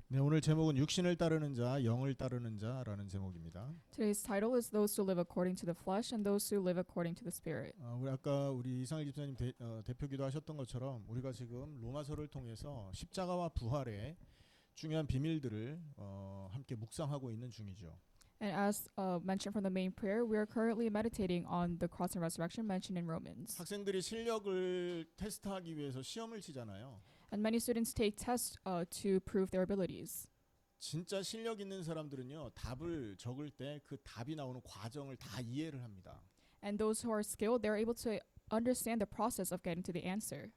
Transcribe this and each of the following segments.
네, 오늘 제목은 육신을 따르는 자, 영을 따르는 자라는 제목입니다. Today's title is Those Who Live According to the Flesh and Those Who Live According to the Spirit. 우리 아까 우리 이상일 집사님 대표기도 하셨던 것처럼 우리가 지금 로마서를 통해서 십자가와 부활의 중요한 비밀들을 함께 묵상하고 있는 중이죠. And as mentioned from the main prayer, we are currently meditating on the cross and resurrection mentioned in Romans. 학생들이 실력을 테스트하기 위해서 시험을 치잖아요. And many students take tests to prove their abilities. 진짜 실력 있는 사람들은요, 답을 적을 때 그 답이 나오는 과정을 다 이해를 합니다. And those who are skilled, they're able to understand the process of getting to the answer.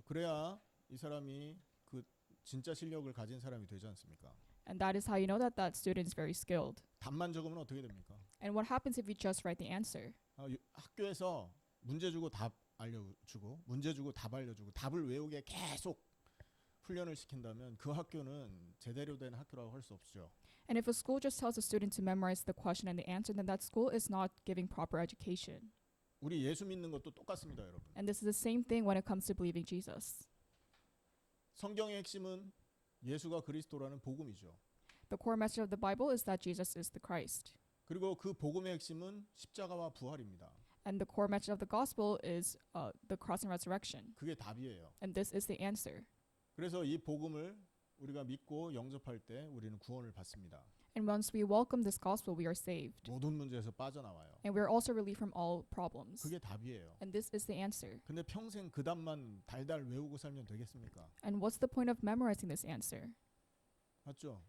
그래야 이 사람이 그 진짜 실력을 가진 사람이 되지 않습니까? And that is how you know that that student is very skilled. 답만 적으면 어떻게 됩니까? And what happens if you just write the answer? 학교에서 문제 주고 답 알려주고 문제 주고 답 알려주고 답을 외우게 계속 훈련을 시킨다면 그 학교는 제대로 된 학교라고 할 수 없죠. And if a school just tells a student to memorize the question and the answer, then that school is not giving proper education. 우리 예수 믿는 것도 똑같습니다, 여러분. And this is the same thing when it comes to believing Jesus. 성경의 핵심은 예수가 그리스도라는 복음이죠. The core message of the Bible is that Jesus is the Christ. 그리고 그 복음의 핵심은 십자가와 부활입니다. And the core message of the gospel is the cross and resurrection. 그게 답이에요. And this is the answer. 그래서 이 복음을 우리가 믿고 영접할 때 우리는 구원을 받습니다. And once we welcome this gospel, we are saved. 모든 문제에서 빠져나와요. And we are also relieved from all problems. 그게 답이에요. And this is the answer. 근데 평생 그 답만 달달 외우고 살면 되겠습니까? And what's the point of memorizing this answer? 맞죠?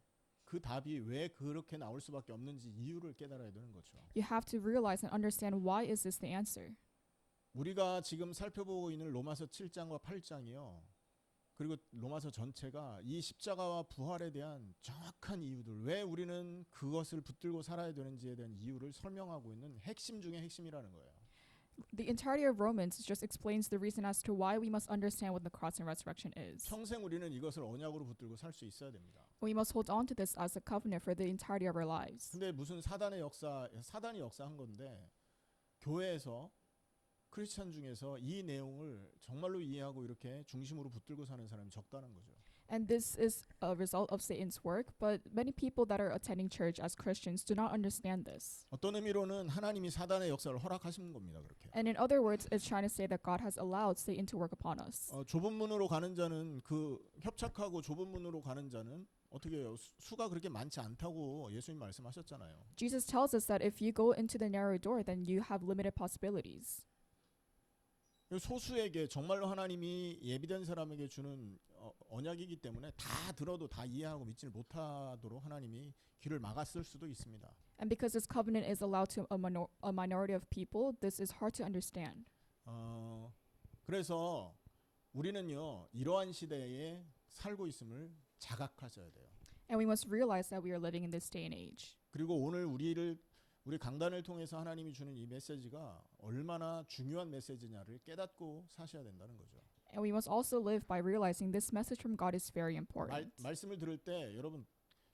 그 답이 왜 그렇게 나올 수밖에 없는지 이유를 깨달아야 되는 거죠. You have to realize and understand why is this the answer. 우리가 지금 살펴보고 있는 로마서 7장과 8장이요. 그리고 로마서 전체가 이 십자가와 부활에 대한 정확한 이유들, 왜 우리는 그것을 붙들고 살아야 되는지에 대한 이유를 설명하고 있는 핵심 중의 핵심이라는 거예요. The entirety of Romans just explains the reason as to why we must understand what the cross and resurrection is. 평생 우리는 이것을 언약으로 붙들고 살 수 있어야 됩니다. We must hold on to this as a covenant for the entirety of our lives. 근데 무슨 사단이 역사한 건데 교회에서 크리스찬 중에서 이 내용을 정말로 이해하고 이렇게 중심으로 붙들고 사는 사람이 적다는 거죠. And this is a result of Satan's work, but many people that are attending church as Christians do not understand this. 어떤 의미로는 하나님이 사단의 역사를 허락하신 겁니다. 그렇게. And in other words, it's trying to say that God has allowed Satan to work upon us. 좁은 문으로 가는 자는 그 협착하고 좁은 문으로 가는 자는 어떻게 해요? 수가 그렇게 많지 않다고 예수님 말씀하셨잖아요. Jesus tells us that if you go into the narrow door, then you have limited possibilities. 소수에게 정말로 하나님이 예비된 사람에게 주는 언약이기 때문에 다 들어도 다 이해하고 믿지를 못하도록 하나님이 길을 막았을 수도 있습니다. And because this covenant is allowed to a minority of people, this is hard to understand. 그래서 우리는요 이러한 시대에 살고 있음을 자각하셔야 돼요. And we must realize that we are living in this day and age. 그리고 오늘 우리 강단을 통해서 하나님이 주는 이 메시지가 얼마나 중요한 메시지냐를 깨닫고 사셔야 된다는 거죠. And we must also live by realizing this message from God is very important. 말씀을 들을 때 여러분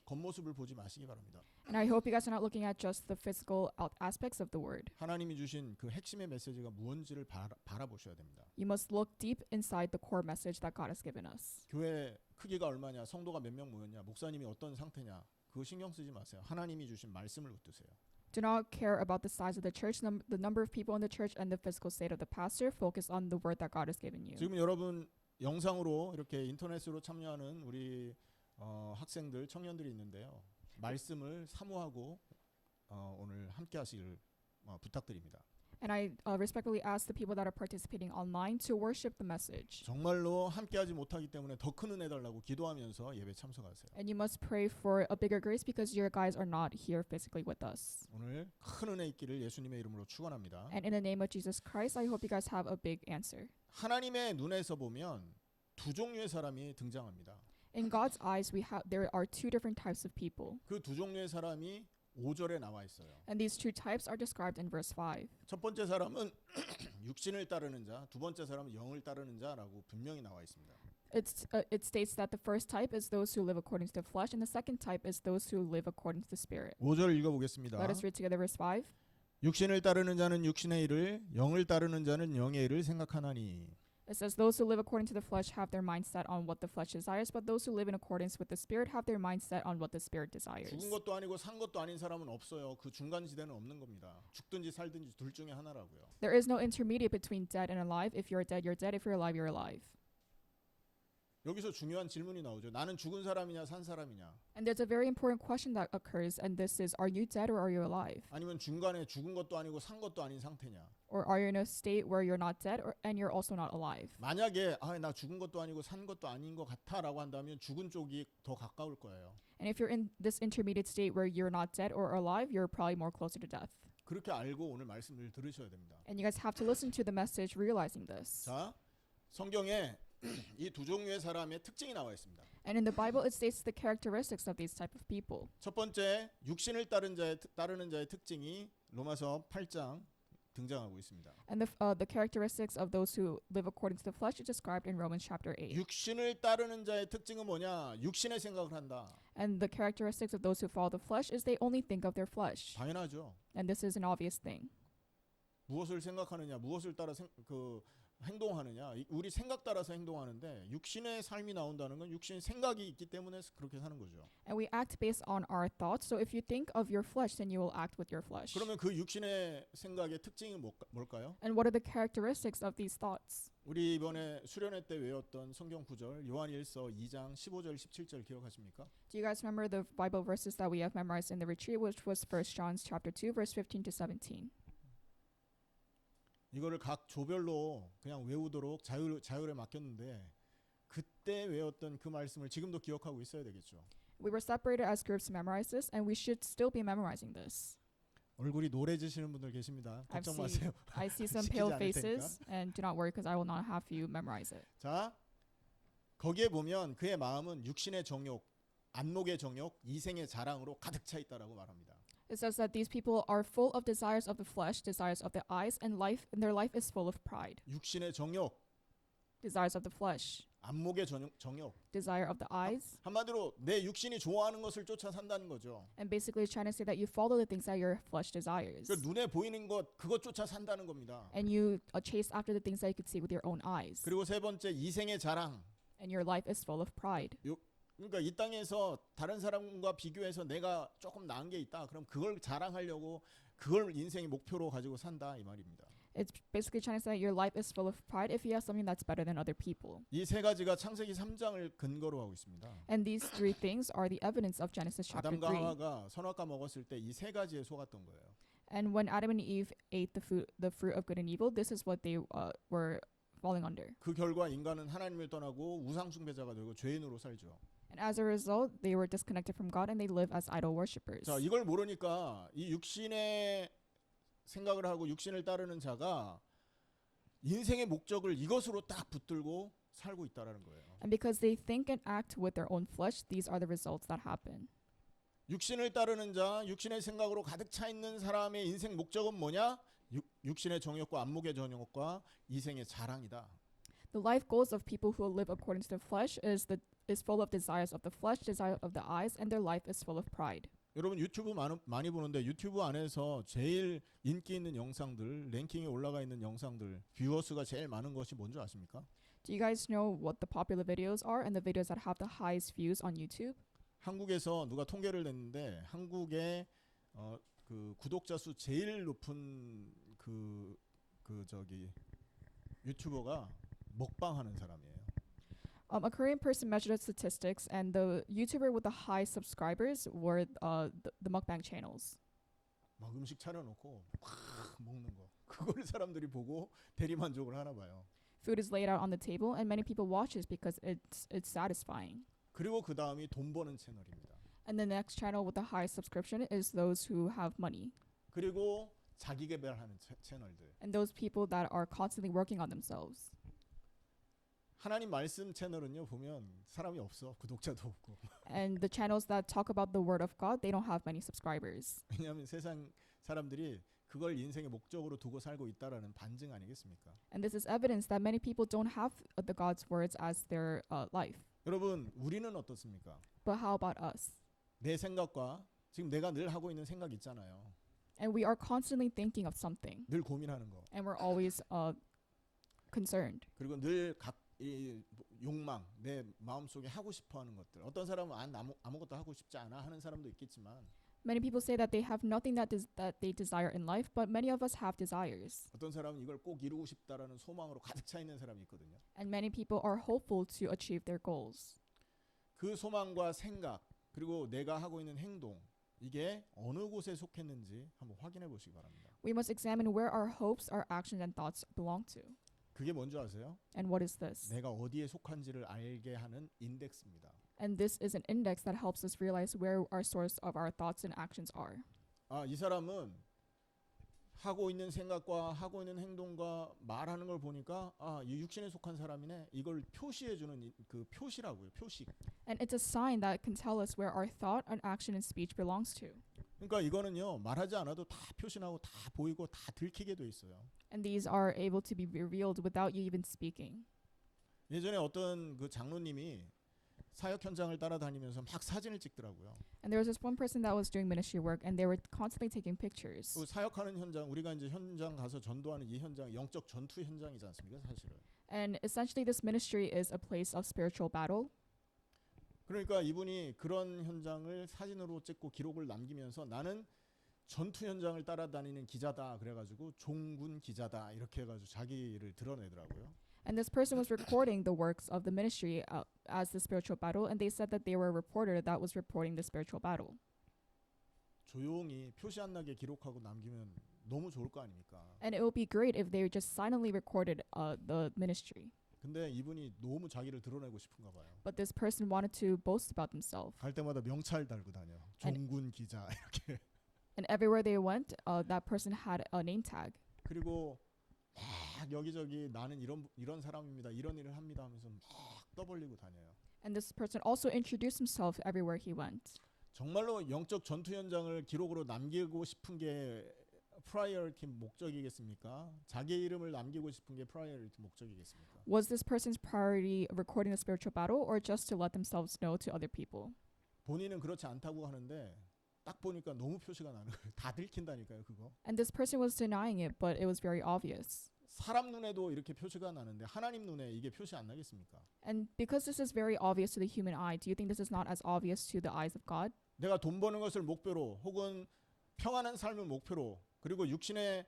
겉모습을 보지 마시기 바랍니다. And I hope you guys are not looking at just the physical aspects of the word. 하나님이 주신 그 핵심의 메시지가 무엇인지를 바라보셔야 됩니다. You must look deep inside the core message that God has given us. 교회 크기가 얼마냐, 성도가 몇 명 모였냐, 목사님이 어떤 상태냐, 그거 신경 쓰지 마세요. 하나님이 주신 말씀을 붙드세요. Do not care about the size of the church, the number of people in the church, and the physical state of the pastor. Focus on the word that God has given you. 지금 여러분 영상으로 이렇게 인터넷으로 참여하는 우리 학생들, 청년들이 있는데요. 말씀을 사모하고 오늘 함께 하시길 부탁드립니다. And I respectfully ask the people that are participating online to worship the message. 정말로 함께하지 못하기 때문에 더 큰 은혜 달라고 기도하면서 예배 참석하세요. And you must pray for a bigger grace because your guys are not here physically with us. 오늘 큰 은혜 있기를 예수님의 이름으로 축원합니다. And in the name of Jesus Christ, I hope you guys have a big answer. 하나님의 눈에서 보면 두 종류의 사람이 등장합니다. In God's eyes, there are two different types of people. 그 두 종류의 사람이 5절에 나와 있어요. And these two types are described in verse 5. 첫 번째 사람은 육신을 따르는 자, 두 번째 사람은 영을 따르는 자라고 분명히 나와 있습니다. It states that the first type is those who live according to the flesh, and the second type is those who live according to the spirit. 5절 읽어보겠습니다. Let us read together verse 5. 육신을 따르는 자는 육신의 일을, 영을 따르는 자는 영의 일을 생각하나니. It says those who live according to the flesh have their mind set on what the flesh desires, but those who live in accordance with the Spirit have their mind set on what the Spirit desires. 죽은 것도 아니고 산 것도 아닌 사람은 없어요. 그 중간 지대는 없는 겁니다. 죽든지 살든지 둘 중에 하나라고요. There is no intermediate between dead and alive. If you're dead, you're dead. If you're alive, you're alive. 여기서 중요한 질문이 나오죠. 나는 죽은 사람이냐 산 사람이냐? And there's a very important question that occurs, and this is, are you dead or are you alive? 아니면 중간에 죽은 것도 아니고 산 것도 아닌 상태냐? Or are you in a state where you're not dead and you're also not alive? 만약에 나 죽은 것도 아니고 산 것도 아닌 것 같아라고 한다면 죽은 쪽이 더 가까울 거예요. And if you're in this intermediate state where you're not dead or alive, you're probably more closer to death. 그렇게 알고 오늘 말씀을 들으셔야 됩니다. And you guys have to listen to the message realizing this. 자, 성경에 이 두 종류의 사람의 특징이 나와 있습니다. And in the Bible, it states the characteristics of these type of people. 첫 번째, 육신을 따르는 자의 특징이 로마서 8장 등장하고 있습니다. And the characteristics of those who live according to the flesh is described in Romans chapter 8. 육신을 따르는 자의 특징은 뭐냐? 육신의 생각을 한다. And the characteristics of those who follow the flesh is they only think of their flesh. 당연하죠. And this is an obvious thing. 무엇을 생각하느냐, 무엇을 따라 행동하느냐. 우리 생각 따라서 행동하는데 육신의 삶이 나온다는 건 육신의 생각이 있기 때문에 그렇게 사는 거죠. And we act based on our thoughts. So if you think of your flesh, then you will act with your flesh. 그러면 그 육신의 생각의 특징이 뭘까요? And what are the characteristics of these thoughts? 우리 이번에 수련회 때 외웠던 성경 구절 요한일서 2장 15절 17절 기억하십니까? Do you guys remember the Bible verses that we have memorized in the retreat, which was 1 John chapter 2, verse 15 to 17? 이거를 각 조별로 그냥 외우도록 자율에 맡겼는데 그때 외웠던 그 말씀을 지금도 기억하고 있어야 되겠죠. We were separated as groups to memorize this, and we should still be memorizing this. 얼굴이 노래지시는 분들 계십니다. 걱정 마세요. I see some 시키지 pale 않을 faces, and do not worry because I will not have you memorize it. 자, 거기에 보면 그의 마음은 육신의 정욕, 안목의 정욕, 이생의 자랑으로 가득 차 있다라고 말합니다. It says that these people are full of desires of the flesh, desires of the eyes, and their life is full of pride. 육신의 정욕, Desires of the flesh, 안목의 정욕. desire of the eyes, 한마디로 내 육신이 좋아하는 것을 쫓아 산다는 거죠. and basically trying to say that you follow the things that your flesh desires. 그러니까 눈에 보이는 것 그것 쫓아 산다는 겁니다. And you chase after the things that you could see with your own eyes. 그리고 세 번째 이생의 자랑. And your life is full of pride. 그러니까 이 땅에서 다른 사람과 비교해서 내가 조금 나은 게 있다. 그럼 그걸 자랑하려고 그걸 인생의 목표로 가지고 산다 이 말입니다. It's basically trying to say that your life is full of pride if you have something that's better than other people. 이 세 가지가 창세기 3장을 근거로 하고 있습니다. And these three things are the evidence of Genesis chapter 아담과 3. 하와가 선악과 먹었을 때 이 세 가지에 속았던 거예요. And when Adam and Eve ate the fruit of good and evil, this is what they were falling under. 그 결과 인간은 하나님을 떠나고 우상 숭배자가 되고 죄인으로 살죠. And as a result, they were disconnected from God and they live as idol worshippers. 자, 이걸 모르니까 이 육신의 생각을 하고 육신을 따르는 자가 인생의 목적을 이것으로 딱 붙들고 살고 있다라는 거예요. And because they think and act with their own flesh, these are the results that happen. 육신을 따르는 자, 육신의 생각으로 가득 차 있는 사람의 인생 목적은 뭐냐? 육신의 정욕과 안목의 정욕과 이생의 자랑이다. The life goals of people who live according to the flesh is full of desires of the flesh, desire of the eyes, and their life is full of pride. 여러분 유튜브 많이 보는데 유튜브 안에서 제일 인기 있는 영상들, 랭킹에 올라가 있는 영상들, 뷰어수가 제일 많은 것이 뭔지 아십니까? Do you guys know what the popular videos are and the videos that have the highest views on YouTube? 한국에서 누가 통계를 냈는데 한국의 그 구독자 수 제일 높은 유튜버가 먹방하는 사람이에요. A Korean person measured the statistics, and the YouTuber with the high subscribers were the mukbang channels. 막 음식 차려놓고 막 먹는 거. 그걸 사람들이 보고 대리만족을 하나 봐요. Food is laid out on the table, and many people watch this because it's satisfying. 그리고 그 다음이 돈 버는 채널입니다. And the next channel with the highest subscription is those who have money, 그리고 자기 개발하는 채널들. and those people that are constantly working on themselves. 하나님 말씀 채널은요 보면 사람이 없어. 구독자도 없고. And the channels that talk about the word of God, they don't have many subscribers. 왜냐하면 세상 사람들이 그걸 인생의 목적으로 두고 살고 있다라는 반증 아니겠습니까? And this is evidence that many people don't have the God's words as their life. 여러분 우리는 어떻습니까? But how about us? 내 생각과 지금 내가 늘 하고 있는 생각 있잖아요. And we are constantly thinking of something, 늘 고민하는 거. and we're always concerned. 그리고 늘 각 욕망, 내 마음속에 하고 싶어하는 것들. 어떤 사람은 아무것도 하고 싶지 않아 하는 사람도 있겠지만 Many people say that they have nothing that they desire in life, but many of us have desires. 어떤 사람은 이걸 꼭 이루고 싶다라는 소망으로 가득 차 있는 사람이 있거든요. And many people are hopeful to achieve their goals. 그 소망과 생각 그리고 내가 하고 있는 행동 이게 어느 곳에 속했는지 한번 확인해 보시기 바랍니다. We must examine where our hopes, our actions, and thoughts belong to. 그게 뭔지 아세요? And what is this? 내가 어디에 속한지를 알게 하는 인덱스입니다. And this is an index that helps us realize where our source of our thoughts and actions are. 이 사람은 하고 있는 생각과 하고 있는 행동과 말하는 걸 보니까 이 육신에 속한 사람이네. 이걸 표시해 주는 그 표시라고요. 표식. And it's a sign that can tell us where our thought and action and speech belongs to. 그러니까 이거는요. 말하지 않아도 다 표시나고 다 보이고 다 들키게 돼 있어요. And these are able to be revealed without you even speaking. 예전에 어떤 그 장로님이 사역 현장을 따라다니면서 막 사진을 찍더라고요. And there was this one person that was doing ministry work and they were constantly taking pictures. 그 사역하는 현장 우리가 이제 현장 가서 전도하는 이 현장 영적 전투 현장이지 않습니까? 사실은. And essentially this ministry is a place of spiritual battle. 그러니까 이분이 그런 현장을 사진으로 찍고 기록을 남기면서 나는 전투 현장을 따라다니는 기자다 그래가지고 종군 기자다 이렇게 해가지고 자기를 드러내더라고요. And this person was recording the works of the ministry as the spiritual battle, and they said that they were a reporter that was reporting the spiritual battle. 조용히 표시 안 나게 기록하고 남기면 너무 좋을 거 아닙니까? And it would be great if they just silently recorded the ministry. 근데 이분이 너무 자기를 드러내고 싶은가 봐요. But this person wanted to boast about themselves. 갈 때마다 명찰 달고 다녀. 종군 기자 이렇게. And everywhere they went, that person had a name tag. 그리고 막 여기저기 나는 이런 사람입니다. 이런 일을 합니다 하면서 막 떠벌리고 다녀요. And this person also introduced himself everywhere he went. 정말로 영적 전투 현장을 기록으로 남기고 싶은 게 프라이어리티 목적이겠습니까? 자기 이름을 남기고 싶은 게 프라이어리티 목적이겠습니까? Was this person's priority recording the spiritual battle or just to let themselves know to other people? 본인은 그렇지 않다고 하는데 딱 보니까 너무 표시가 나는 거예요. 다 들킨다니까요, 그거. And this person was denying it, but it was very obvious. 사람 눈에도 이렇게 표시가 나는데 하나님 눈에 이게 표시 안 나겠습니까? And because this is very obvious to the human eye, do you think this is not as obvious to the eyes of God? 내가 돈 버는 것을 목표로 혹은 평안한 삶을 목표로 그리고 육신의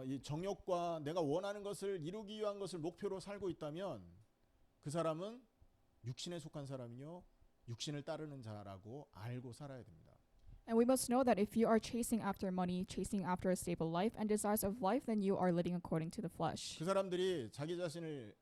이 정욕과 내가 원하는 것을 이루기 위한 것을 목표로 살고 있다면 그 사람은 육신에 속한 사람이요 육신을 따르는 자라고 알고 살아야 됩니다. And we must know that if you are chasing after money, chasing after a stable life and desires of life, then you are living according to the flesh. 그 사람들이 자기 자신을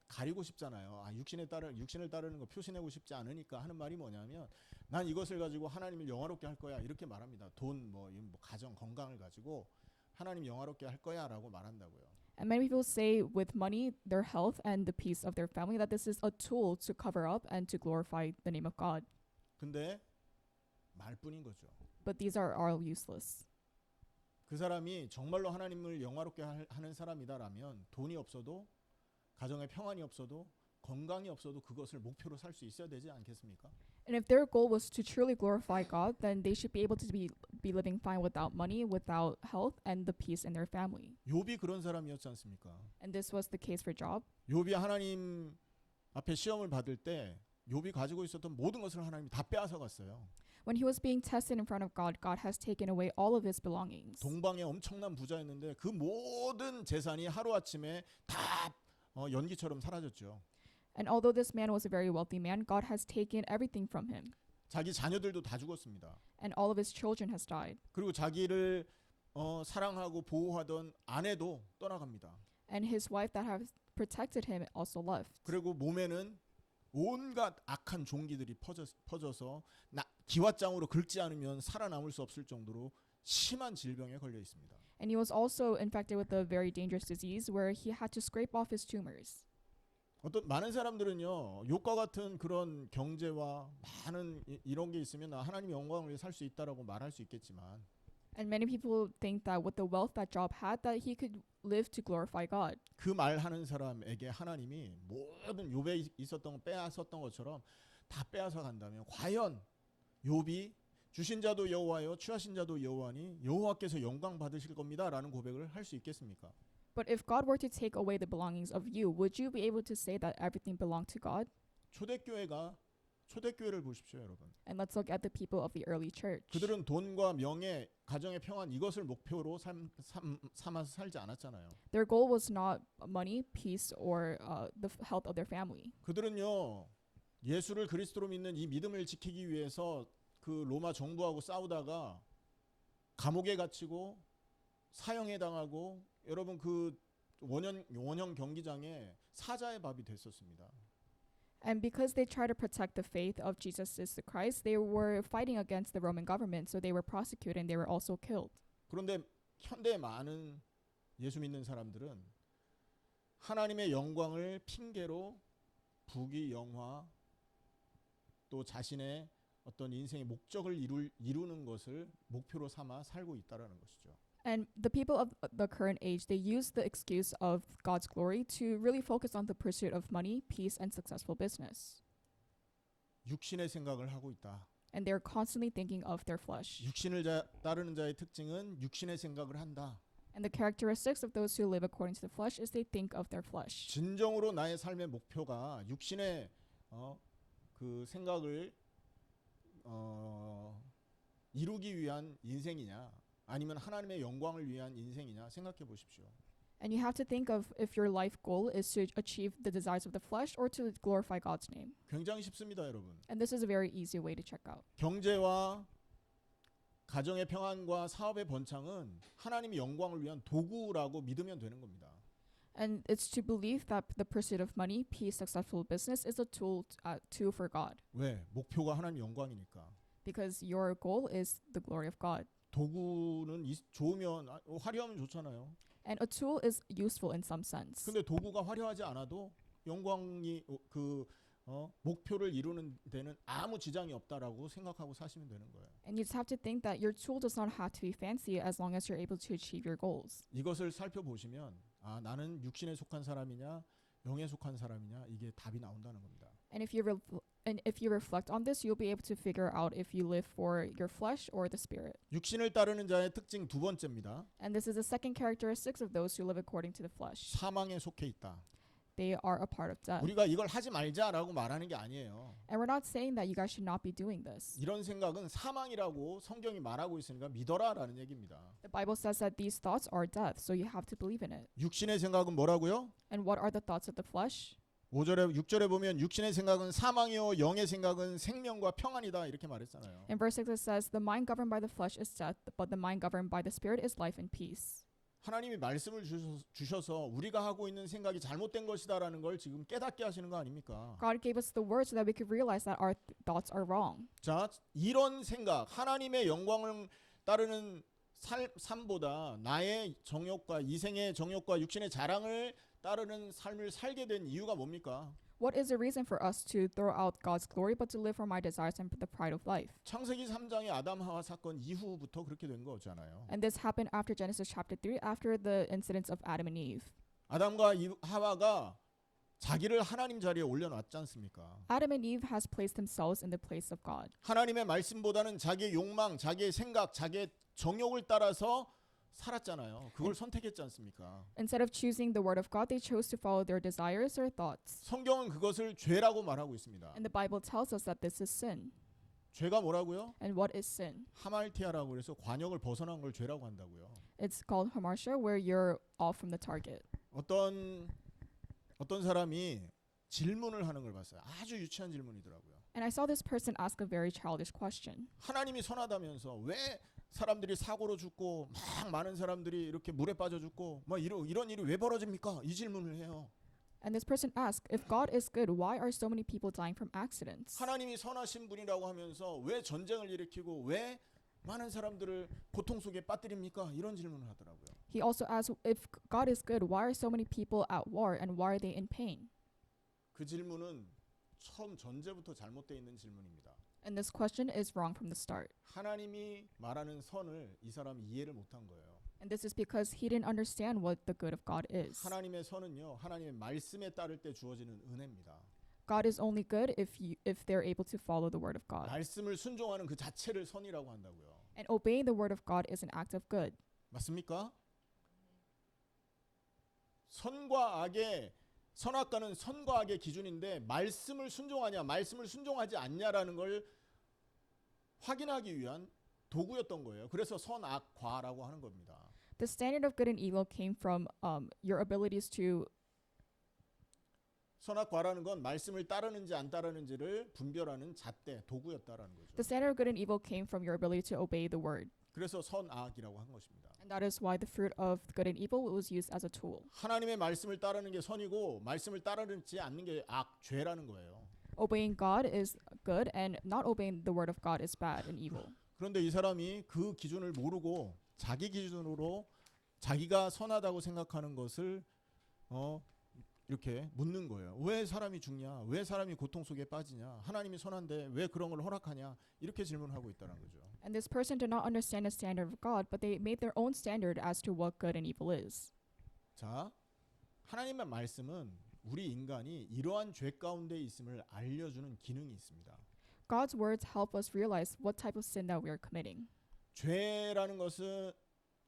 가리고 싶잖아요. 육신을 따르는 거 표시내고 싶지 않으니까 하는 말이 뭐냐면 난 이것을 가지고 하나님을 영화롭게 할 거야 이렇게 말합니다. 돈, 뭐 가정, 건강을 가지고 하나님 영화롭게 할 거야라고 말한다고요. And many people say with money, their health, and the peace of their family that this is a tool to cover up and to glorify the name of God. 근데 말뿐인 거죠. But these are all useless. 그 사람이 정말로 하나님을 영화롭게 하는 사람이다라면 돈이 없어도 가정에 평안이 없어도 건강이 없어도 그것을 목표로 살 수 있어야 되지 않겠습니까? And if their goal was to truly glorify God, then they should be able to be living fine without money, without health, and the peace in their family. 욥이 그런 사람이었지 않습니까? And this was the case for Job. 욥이 하나님 앞에 시험을 받을 때 욥이 가지고 있었던 모든 것을 하나님이 다 빼앗아 갔어요. When he was being tested in front of God, God has taken away all of his belongings. 동방에 엄청난 부자였는데 그 모든 재산이 하루아침에 다 연기처럼 사라졌죠. And although this man was a very wealthy man, God has taken everything from him. 자기 자녀들도 다 죽었습니다. And all of his children has died. 그리고 자기를 사랑하고 보호하던 아내도 떠나갑니다. And his wife that has protected him also left. 그리고 몸에는 온갖 악한 종기들이 퍼져서 기왓장으로 긁지 않으면 살아남을 수 없을 정도로 심한 질병에 걸려 있습니다. And he was also infected with a very dangerous disease where he had to scrape off his tumors. 많은 사람들은요 욥과 같은 그런 경제와 많은 이런 게 있으면 하나님의 영광을 위해 살 수 있다라고 말할 수 있겠지만 And many people think that with the wealth that Job had, that he could live to glorify God. 그 말하는 사람에게 하나님이 모든 욥에 있었던 거 빼앗았던 것처럼 다 빼앗아 간다면 과연 욥이 주신 자도 여호와요 취하신 자도 여호와니 여호와께서 영광 받으실 겁니다라는 고백을 할 수 있겠습니까? But if God were to take away the belongings of you, would you be able to say that everything belonged to God? 초대교회를 보십시오, 여러분. And let's look at the people of the early church. 그들은 돈과 명예, 가정의 평안 이것을 목표로 삼아서 살지 않았잖아요. Their goal was not money, peace, or the health of their family. 그들은요 예수를 그리스도로 믿는 이 믿음을 지키기 위해서 그 로마 정부하고 싸우다가 감옥에 갇히고 사형에 당하고 여러분 그 원형 경기장에 사자의 밥이 됐었습니다. And because they tried to protect the faith of Jesus is the Christ, they were fighting against the Roman government, so they were prosecuted and they were also killed. 그런데 현대 많은 예수 믿는 사람들은 하나님의 영광을 핑계로 부귀 영화 또 자신의 어떤 인생의 목적을 이루는 것을 목표로 삼아 살고 있다라는 것이죠. And the people of the current age, they use the excuse of God's glory to really focus on the pursuit of money, peace, and successful business. 육신의 생각을 하고 있다. And they're constantly thinking of their flesh. 육신을 따르는 자의 특징은 육신의 생각을 한다. And the characteristics of those who live according to the flesh is they think of their flesh. 진정으로 나의 삶의 목표가 육신의 그 생각을 이루기 위한 인생이냐 아니면 하나님의 영광을 위한 인생이냐 생각해 보십시오. And you have to think of if your life goal is to achieve the desires of the flesh or to glorify God's name. 굉장히 쉽습니다, 여러분. And this is a very easy way to check out. 경제와 가정의 평안과 사업의 번창은 하나님의 영광을 위한 도구라고 믿으면 되는 겁니다. And it's to believe that the pursuit of money, peace, successful business is a tool for God. 왜? 목표가 하나님 영광이니까. Because your goal is the glory of God. 도구는 좋으면 화려하면 좋잖아요. And a tool is useful in some sense. 근데 도구가 화려하지 않아도 영광이 목표를 이루는 데는 아무 지장이 없다라고 생각하고 사시면 되는 거예요. And you just have to think that your tool does not have to be fancy as long as you're able to achieve your goals. 이것을 살펴보시면 나는 육신에 속한 사람이냐 영에 속한 사람이냐 이게 답이 나온다는 겁니다. And if you reflect on this, you'll be able to figure out if you live for your flesh or the spirit. 육신을 따르는 자의 특징 두 번째입니다. And this is the second characteristics of those who live according to the flesh. 사망에 속해 있다. They are a part of death. 우리가 이걸 하지 말자라고 말하는 게 아니에요. And we're not saying that you guys should not be doing this. 이런 생각은 사망이라고 성경이 말하고 있으니까 믿어라라는 얘기입니다. The Bible says that these thoughts are death, so you have to believe in it. 육신의 생각은 뭐라고요? And what are the thoughts of the flesh? 6절에 보면 육신의 생각은 사망이요 영의 생각은 생명과 평안이다 이렇게 말했잖아요. In verse 6 it says, the mind governed by the flesh is death, but the mind governed by the spirit is life and peace. 하나님이 말씀을 주셔서 우리가 하고 있는 생각이 잘못된 것이다라는 걸 지금 깨닫게 하시는 거 아닙니까? God gave us the word so that we could realize that our thoughts are wrong. 자, 이런 생각, 하나님의 영광을 따르는 삶보다 나의 정욕과 이생의 정욕과 육신의 자랑을 따르는 삶을 살게 된 이유가 뭡니까? What is the reason for us to throw out God's glory but to live for my desires and the pride of life? 창세기 3장의 아담 하와 사건 이후부터 그렇게 된 거잖아요. And this happened after Genesis chapter 3, after the incidents of Adam and Eve. 아담과 하와가 자기를 하나님 자리에 올려놨지 않습니까? Adam and Eve has placed themselves in the place of God. 하나님의 말씀보다는 자기의 욕망, 자기의 생각, 자기의 정욕을 따라서 살았잖아요. 그걸 선택했지 않습니까? Instead of choosing the word of God, they chose to follow their desires or thoughts. 성경은 그것을 죄라고 말하고 있습니다. And the Bible tells us that this is sin. 죄가 뭐라고요? And what is sin? 하말티아라고 그래서 관역을 벗어난 걸 죄라고 한다고요. It's called hamartia, where you're off from the target. 어떤 사람이 질문을 하는 걸 봤어요. 아주 유치한 질문이더라고요. And I saw this person ask a very childish question. 하나님이 선하다면서 왜 사람들이 사고로 죽고 막 많은 사람들이 이렇게 물에 빠져 죽고 막 이런 일이 왜 벌어집니까? 이 질문을 해요. And this person asked, if God is good, why are so many people dying from accidents? 하나님이 선하신 분이라고 하면서 왜 전쟁을 일으키고 왜 많은 사람들을 고통 속에 빠뜨립니까? 이런 질문을 하더라고요. He also asked, if God is good, why are so many people at war and why are they in pain? 그 질문은 처음 전제부터 잘못되어 있는 질문입니다. And this question is wrong from the start. 하나님이 말하는 선을 이 사람이 이해를 못한 거예요. And this is because he didn't understand what the good of God is. 하나님의 선은요, 하나님의 말씀에 따를 때 주어지는 은혜입니다. God is only good if they're able to follow the word of God. 말씀을 순종하는 그 자체를 선이라고 한다고요. And obeying the word of God is an act of good. 맞습니까? 선과 악의 선악과는 선과 악의 기준인데 말씀을 순종하냐 말씀을 순종하지 않냐라는 걸 확인하기 위한 도구였던 거예요. 그래서 선악과라고 하는 겁니다. The standard of good and evil came from your abilities to 선악과라는 건 말씀을 따르는지 안 따르는지를 분별하는 잣대 도구였다라는 거죠. the standard of good and evil came from your ability to obey the word. 그래서 선악이라고 한 것입니다. And that is why the fruit of good and evil was used as a tool. 하나님의 말씀을 따르는 게 선이고 말씀을 따르지 않는 게 악, 죄라는 거예요. Obeying God is good and not obeying the word of God is bad and evil. 그런데 이 사람이 그 기준을 모르고 자기 기준으로 자기가 선하다고 생각하는 것을 이렇게 묻는 거예요. 왜 사람이 죽냐? 왜 사람이 고통 속에 빠지냐? 하나님이 선한데 왜 그런 걸 허락하냐? 이렇게 질문하고 있다는 거죠. And this person did not understand the standard of God, but they made their own standard as to what good and evil is. 자, 하나님의 말씀은 우리 인간이 이러한 죄 가운데 있음을 알려주는 기능이 있습니다. God's words help us realize what type of sin that we are committing. 죄라는 것은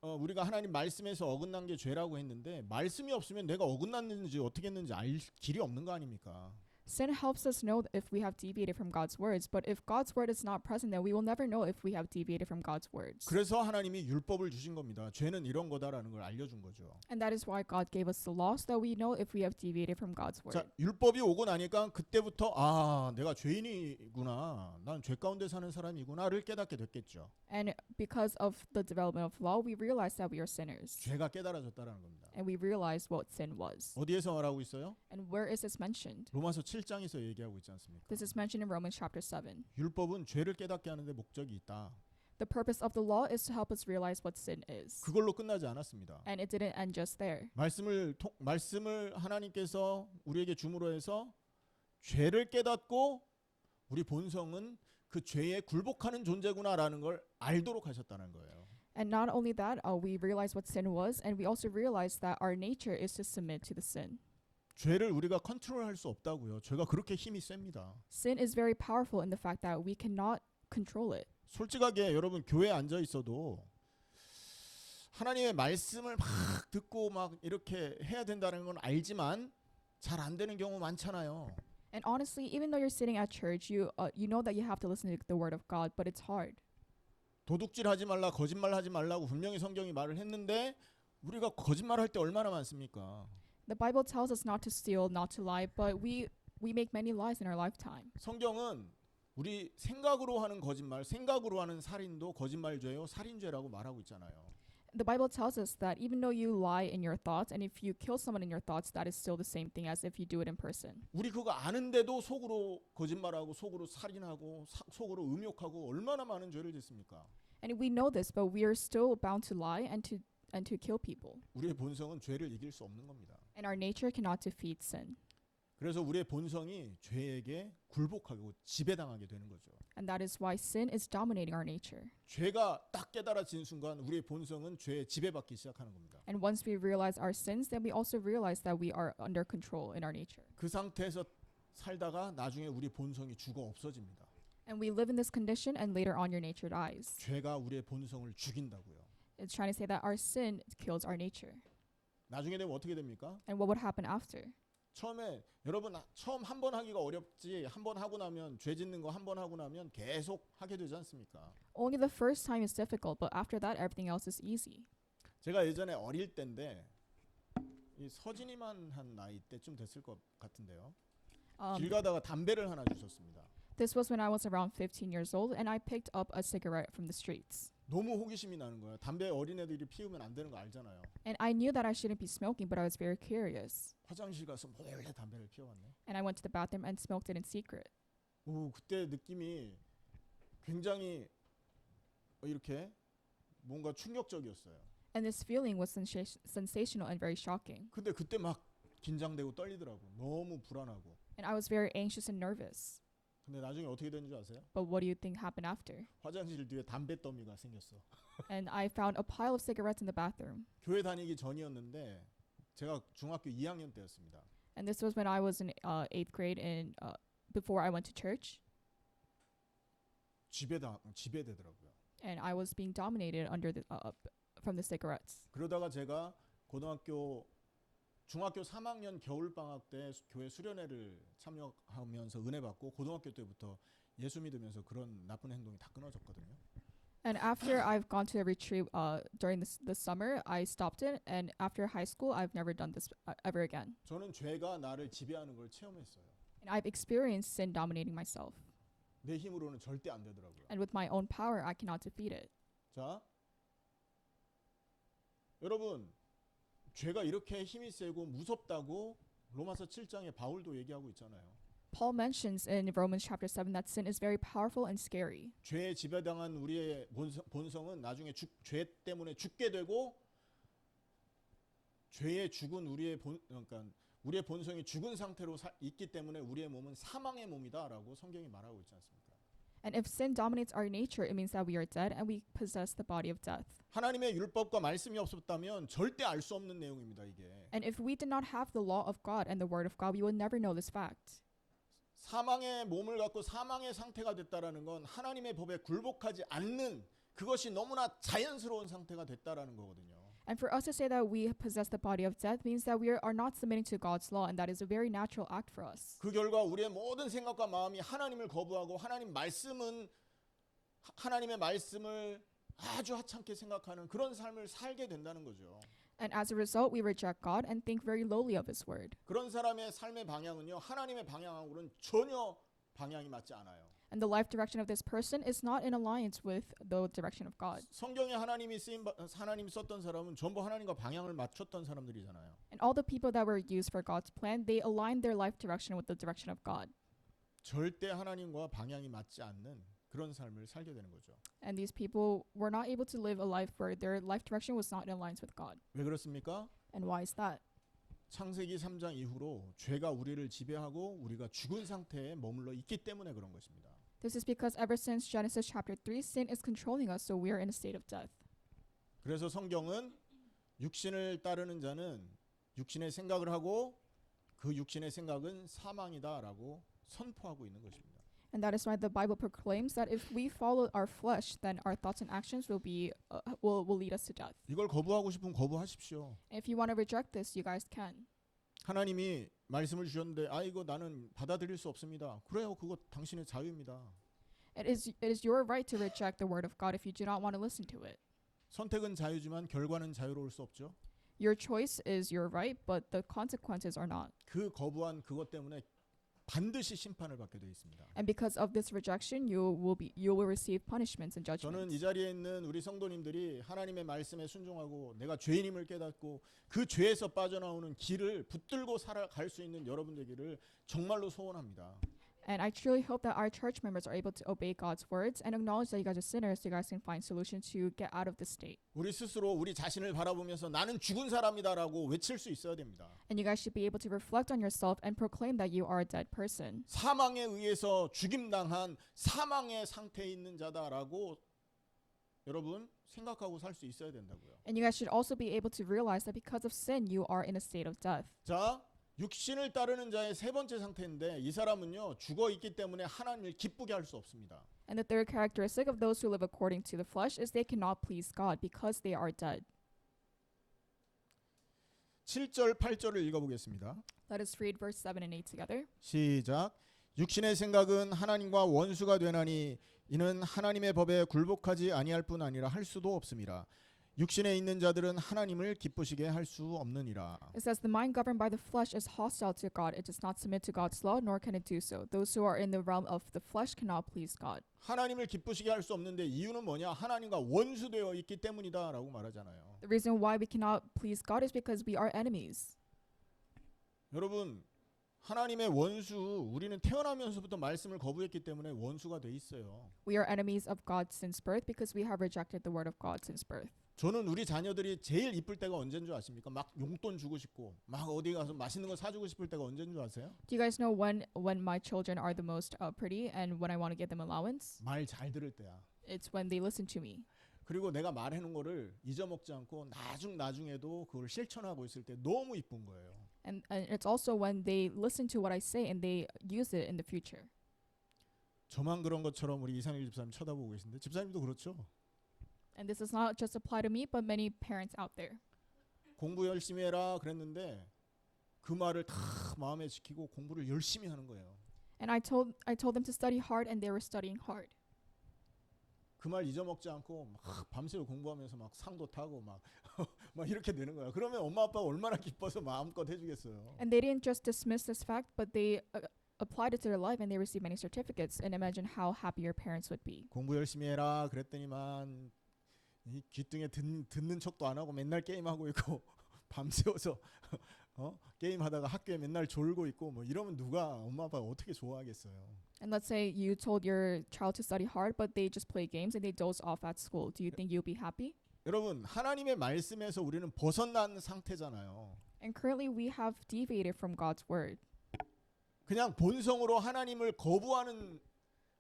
우리가 하나님 말씀에서 어긋난 게 죄라고 했는데 말씀이 없으면 내가 어긋났는지 어떻게 했는지 알 길이 없는 거 아닙니까? Sin helps us know if we have deviated from God's words, but if God's word is not present, then we will never know if we have deviated from God's words. 그래서 하나님이 율법을 주신 겁니다. 죄는 이런 거다라는 걸 알려준 거죠. And that is why God gave us the law so that we know if we have deviated from God's word. 자, 율법이 오고 나니까 그때부터 내가 죄인이구나. 난 죄 가운데 사는 사람이구나를 깨닫게 됐겠죠. And because of the development of law, we realized that we are sinners. 죄가 깨달아졌다라는 겁니다. And we realized what sin was. 어디에서 말하고 있어요? And where is this mentioned? 로마서 7장에서 얘기하고 있지 않습니까? This is mentioned in Romans chapter 7. 율법은 죄를 깨닫게 하는데 목적이 있다. The purpose of the law is to help us realize what sin is. 그걸로 끝나지 않았습니다. And it didn't end just there. 말씀을 하나님께서 우리에게 줌으로 해서 죄를 깨닫고 우리 본성은 그 죄에 굴복하는 존재구나라는 걸 알도록 하셨다는 거예요. And not only that, we realized what sin was, and we also realized that our nature is to submit to the sin. 죄를 우리가 컨트롤할 수 없다고요. 죄가 그렇게 힘이 셉니다. Sin is very powerful in the fact that we cannot control it. 솔직하게 여러분 교회에 앉아 있어도 하나님의 말씀을 막 듣고 막 이렇게 해야 된다는 건 알지만 잘 안 되는 경우 많잖아요. And honestly, even though you're sitting at church, you know that you have to listen to the word of God, but it's hard. 도둑질하지 말라, 거짓말하지 말라고 분명히 성경이 말을 했는데 우리가 거짓말할 때 얼마나 많습니까? The Bible tells us not to steal, not to lie, but we make many lies in our lifetime. 성경은 우리 생각으로 하는 거짓말, 생각으로 하는 살인도 거짓말죄요, 살인죄라고 말하고 있잖아요. The Bible tells us that even though you lie in your thoughts, and if you kill someone in your thoughts, that is still the same thing as if you do it in person. 우리 그거 아는데도 속으로 거짓말하고 속으로 살인하고 속으로 음욕하고 얼마나 많은 죄를 짓습니까? And we know this, but we are still bound to lie and to kill people. 우리의 본성은 죄를 이길 수 없는 겁니다. And our nature cannot defeat sin. 그래서 우리의 본성이 죄에게 굴복하고 지배당하게 되는 거죠. And that is why sin is dominating our nature. 죄가 딱 깨달아진 순간 우리의 본성은 죄에 지배받기 시작하는 겁니다. And once we realize our sins, then we also realize that we are under control in our nature. 그 상태에서 살다가 나중에 우리 본성이 죽어 없어집니다. And we live in this condition, and later on your nature dies. 죄가 우리의 본성을 죽인다고요. It's trying to say that our sin kills our nature. 나중에 되면 어떻게 됩니까? And what would happen after? 처음에 여러분 처음 한 번 하기가 어렵지 한 번 하고 나면 죄 짓는 거 한 번 하고 나면 계속 하게 되지 않습니까? Only the first time is difficult, but after that, everything else is easy. 제가 예전에 어릴 때인데 이 서진이만 한 나이 때쯤 됐을 것 같은데요. 길 가다가 담배를 하나 주셨습니다. This was when I was around 15 years old, and I picked up a cigarette from the streets. 너무 호기심이 나는 거예요. 담배 어린애들이 피우면 안 되는 거 알잖아요. And I knew that I shouldn't be smoking, but I was very curious. 화장실 가서 몰래 담배를 피워왔네. And I went to the bathroom and smoked it in secret. 오, 그때 느낌이 굉장히 이렇게 뭔가 충격적이었어요. And this feeling was sensational and very shocking. 근데 그때 막 긴장되고 떨리더라고. 너무 불안하고. And I was very anxious and nervous. 근데 나중에 어떻게 된줄 아세요? But what do you think happened after? 화장실 뒤에 담배 더미가 생겼어. And I found a pile of cigarettes in the bathroom. 교회 다니기 전이었는데 제가 중학교 2학년 때였습니다. And this was when I was in 8th grade and before I went to church. 지배되더라고요. And I was being dominated under from the cigarettes. 그러다가 제가 고등학교 중학교 3학년 겨울 방학 때 교회 수련회를 참여하면서 은혜 받고 고등학교 때부터 예수 믿으면서 그런 나쁜 행동이 다 끊어졌거든요. And after I've gone to a retreat during the summer, I stopped it. And after high school, I've never done this ever again. 저는 죄가 나를 지배하는 걸 체험했어요. And I've experienced sin dominating myself. 내 힘으로는 절대 안 되더라고요. And with my own power, I cannot defeat it. 자, 여러분, 죄가 이렇게 힘이 세고 무섭다고 로마서 7장에 바울도 얘기하고 있잖아요. Paul mentions in Romans chapter 7 that sin is very powerful and scary. 죄에 지배당한 우리의 본성은 나중에 죄 때문에 죽게 되고 죄에 죽은 그러니까 우리의 본성이 죽은 상태로 있기 때문에 우리의 몸은 사망의 몸이다라고 성경이 말하고 있지 않습니까? And if sin dominates our nature, it means that we are dead and we possess the body of death. 하나님의 율법과 말씀이 없었다면 절대 알 수 없는 내용입니다, 이게. And if we did not have the law of God and the word of God, we would never know this fact. 사망의 몸을 갖고 사망의 상태가 됐다라는 건 하나님의 법에 굴복하지 않는 그것이 너무나 자연스러운 상태가 됐다라는 거거든요. And for us to say that we possess the body of death means that we are not submitting to God's law, and that is a very natural act for us. 그 결과 우리의 모든 생각과 마음이 하나님을 거부하고 하나님의 말씀을 아주 하찮게 생각하는 그런 삶을 살게 된다는 거죠. And as a result, we reject God and think very lowly of His word. 그런 사람의 삶의 방향은요, 하나님의 방향하고는 전혀 방향이 맞지 않아요. And the life direction of this person is not in alliance with the direction of God. 성경에 하나님 썼던 사람은 전부 하나님과 방향을 맞췄던 사람들이잖아요. And all the people that were used for God's plan, they aligned their life direction with the direction of God. 절대 하나님과 방향이 맞지 않는 그런 삶을 살게 되는 거죠. And these people were not able to live a life where their life direction was not in alliance with God. 왜 그렇습니까? And why is that? 창세기 3장 이후로 죄가 우리를 지배하고 우리가 죽은 상태에 머물러 있기 때문에 그런 것입니다. This is because ever since Genesis chapter 3, sin is controlling us, so we are in a state of death. 그래서 성경은 육신을 따르는 자는 육신의 생각을 하고 그 육신의 생각은 사망이다라고 선포하고 있는 것입니다. And that is why the Bible proclaims that if we follow our flesh, then our thoughts and actions will lead us to death. 이걸 거부하고 싶으면 거부하십시오. And if you want to reject this, you guys can. 하나님이 말씀을 주셨는데 이거 나는 받아들일 수 없습니다. 그래요. 그거 당신의 자유입니다. It is your right to reject the word of God if you do not want to listen to it. 선택은 자유지만 결과는 자유로울 수 없죠. Your choice is your right, but the consequences are not. 그 거부한 그것 때문에 반드시 심판을 받게 되어 있습니다. And because of this rejection, you will receive punishments and 저는 이 judgments. 자리에 있는 우리 성도님들이 하나님의 말씀에 순종하고 내가 죄인임을 깨닫고 그 죄에서 빠져나오는 길을 붙들고 살아갈 수 있는 여러분 되기를 정말로 소원합니다. And I truly hope that our church members are able to obey God's words and acknowledge that you guys are sinners, so you guys can find solutions to get out of this state. 우리 스스로 우리 자신을 바라보면서 나는 죽은 사람이다라고 외칠 수 있어야 됩니다. And you guys should be able to reflect on yourself and proclaim that you are a dead person. 사망에 의해서 죽임당한 사망의 상태에 있는 자다라고 여러분 생각하고 살 수 있어야 된다고요. And you guys should also be able to realize that because of sin, you are in a state of death. 자, 육신을 따르는 자의 세 번째 상태인데 이 사람은요 죽어 있기 때문에 하나님을 기쁘게 할 수 없습니다. And the third characteristic of those who live according to the flesh is they cannot please God because they are dead. 7절 8절을 읽어보겠습니다. Let us read verse 7 and 8 together. 시작. 육신의 생각은 하나님과 원수가 되나니 이는 하나님의 법에 굴복하지 아니할 뿐 아니라 할 수도 없음이라. 육신에 있는 자들은 하나님을 기쁘시게 할 수 없느니라. It says, the mind governed by the flesh is hostile to God. It does not submit to God's law, nor can it do so. Those who are in the realm of the flesh cannot please God. 하나님을 기쁘시게 할 수 없는데 이유는 뭐냐? 하나님과 원수되어 있기 때문이다라고 말하잖아요. The reason why we cannot please God is because we are enemies. 여러분, 하나님의 원수, 우리는 태어나면서부터 말씀을 거부했기 때문에 원수가 돼 있어요. We are enemies of God since birth because we have rejected the word of God since birth. 저는 우리 자녀들이 제일 이쁠 때가 언제인 줄 아십니까? 막 용돈 주고 싶고 막 어디 가서 맛있는 거 사주고 싶을 때가 언제인 줄 아세요? Do you guys know when my children are the most pretty and when I want to give them allowance? 말 잘 들을 때야. It's when they listen to me. 그리고 내가 말해놓은 거를 잊어먹지 않고 나중에도 그걸 실천하고 있을 때 너무 이쁜 거예요. And it's also when they listen to what I say and they use it in the future. 저만 그런 것처럼 우리 이상일 집사님 쳐다보고 계신데 집사님도 그렇죠? And this does not just apply to me, but many parents out there. 공부 열심히 해라 그랬는데 그 말을 다 마음에 지키고 공부를 열심히 하는 거예요. And I told them to study hard, and they were studying hard. 그 말 잊어먹지 않고 막 밤새 공부하면서 막 상도 타고 막, 막 이렇게 되는 거야. 그러면 엄마 아빠가 얼마나 기뻐서 마음껏 해주겠어요. And they didn't just dismiss this fact, but they applied it to their life, and they received many certificates. And imagine how happy your parents would be. 공부 열심히 해라 그랬더니만 이 귀등에 듣는 척도 안 하고 맨날 게임하고 있고 밤새워서 게임하다가 학교에 맨날 졸고 있고 뭐 이러면 누가 엄마 아빠가 어떻게 좋아하겠어요. And let's say you told your child to study hard, but they just play games and they doze off at school. Do you think you'll be happy? 여러분 하나님의 말씀에서 우리는 벗어난 상태잖아요. And currently we have deviated from God's word. 그냥 본성으로 하나님을 거부하는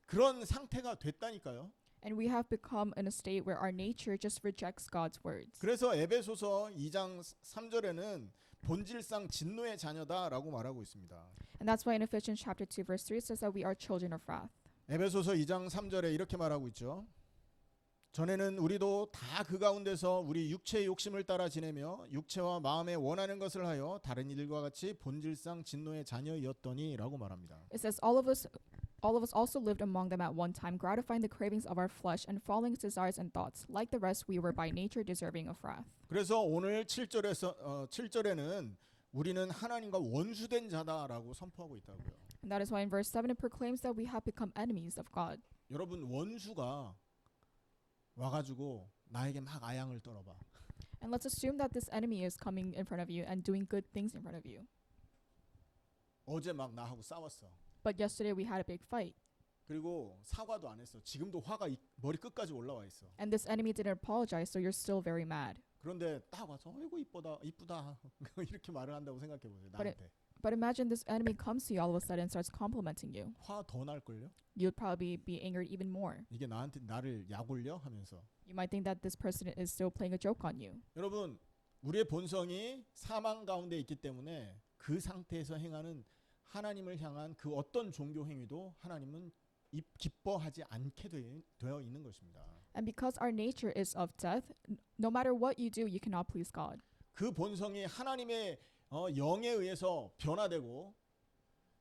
그런 상태가 됐다니까요. And we have become in a state where our nature just rejects God's words. 그래서 에베소서 2장 3절에는 본질상 진노의 자녀다라고 말하고 있습니다. And that's why in Ephesians chapter 2 verse 3 it says that we are children of wrath. 에베소서 2장 3절에 이렇게 말하고 있죠. 전에는 우리도 다 그 가운데서 우리 육체의 욕심을 따라 지내며 육체와 마음에 원하는 것을 하여 다른 이들과 같이 본질상 진노의 자녀였더니라고 말합니다. It says all of us also lived among them at one time, gratifying the cravings of our flesh and following its desires and thoughts. Like the rest, we were by nature deserving of wrath. 그래서 오늘 7절에는 우리는 하나님과 원수된 자다라고 선포하고 있다고요. And that is why in verse 7 it proclaims that we have become enemies of God. 여러분 원수가 와가지고 나에게 막 아양을 떨어봐. And let's assume that this enemy is coming in front of you and doing good things in front of you. 어제 막 나하고 싸웠어. But yesterday we had a big fight. 그리고 사과도 안 했어. 지금도 화가 머리 끝까지 올라와 있어. And this enemy didn't apologize, so you're still very mad. 그런데 딱 와서 어이구 이쁘다 이렇게 말을 한다고 생각해 보세요. 나한테. But imagine this enemy comes to you all of a sudden and starts complimenting you. 화 더 날걸요? You'd probably be angered even more. 이게 나를 약올려 하면서. You might think that this person is still playing a joke on you. 여러분 우리의 본성이 사망 가운데 있기 때문에 그 상태에서 행하는 하나님을 향한 그 어떤 종교 행위도 하나님은 기뻐하지 않게 되어 있는 것입니다. And because our nature is of death, no matter what you do, you cannot please God. 그 본성이 하나님의 영에 의해서 변화되고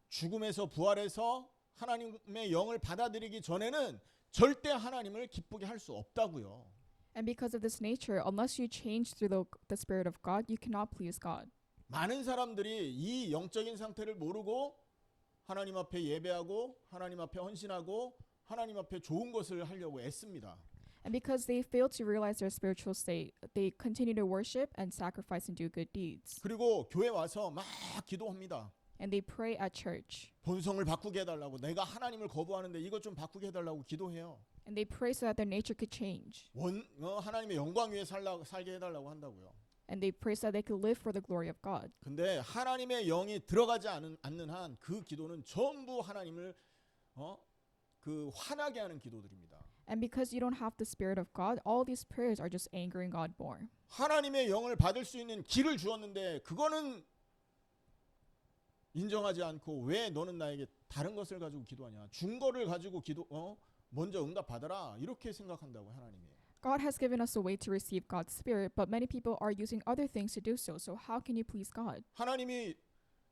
죽음에서 부활해서 하나님의 영을 받아들이기 전에는 절대 하나님을 기쁘게 할 수 없다고요. And because of this nature, unless you change through the Spirit of God, you cannot please God. 많은 사람들이 이 영적인 상태를 모르고 하나님 앞에 예배하고 하나님 앞에 헌신하고 하나님 앞에 좋은 것을 하려고 애씁니다. And because they fail to realize their spiritual state, they continue to worship and sacrifice and do good deeds. 그리고 교회 와서 막 기도합니다. And they pray at church. 본성을 바꾸게 해달라고 내가 하나님을 거부하는데 이것 좀 바꾸게 해달라고 기도해요. And they pray so that their nature could change. 하나님의 영광 위에 살게 해달라고 한다고요. And they pray so that they could live for the glory of God. 근데 하나님의 영이 들어가지 않는 한 그 기도는 전부 하나님을 그 화나게 하는 기도들입니다. And because you don't have the Spirit of God, all these prayers are just angering God more. 하나님의 영을 받을 수 있는 길을 주었는데 그거는 인정하지 않고 왜 너는 나에게 다른 것을 가지고 기도하냐? 준 거를 가지고 먼저 응답 받아라 이렇게 생각한다고 하나님이. God has given us a way to receive God's Spirit, but many people are using other things to do so. So how can you please God? 하나님이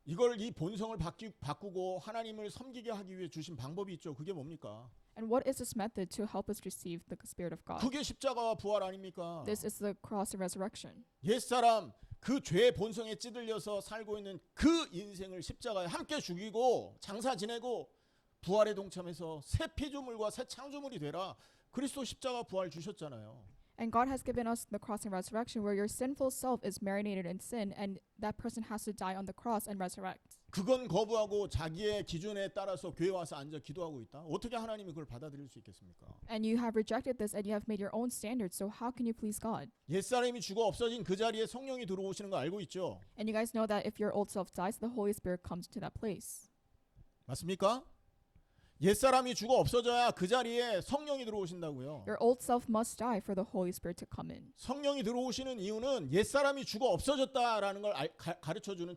이 본성을 바꾸고 하나님을 섬기게 하기 위해 주신 방법이 있죠. 그게 뭡니까? And what is this method to help us receive the Spirit of God? 그게 십자가와 부활 아닙니까? This is the cross and resurrection. 옛사람 그 죄의 본성에 찌들려서 살고 있는 그 인생을 십자가에 함께 죽이고 장사 지내고 부활에 동참해서 새 피조물과 새 창조물이 되라. 그리스도 십자가 부활 주셨잖아요. And God has given us the cross and resurrection where your sinful self is marinated in sin and that person has to die on the cross and resurrect. 그건 거부하고 자기의 기준에 따라서 교회 와서 앉아 기도하고 있다. 어떻게 하나님이 그걸 받아들일 수 있겠습니까? And you have rejected this and you have made your own standards. So how can you please God? 옛사람이 죽어 없어진 그 자리에 성령이 들어오시는 거 알고 있죠? And you guys know that if your old self dies, the Holy Spirit comes into that place. 맞습니까? 옛사람이 죽어 없어져야 그 자리에 성령이 들어오신다고요. Your old self must die for the Holy Spirit to come in. 성령이 들어오시는 이유는 옛사람이 죽어 없어졌다라는 걸 가르쳐주는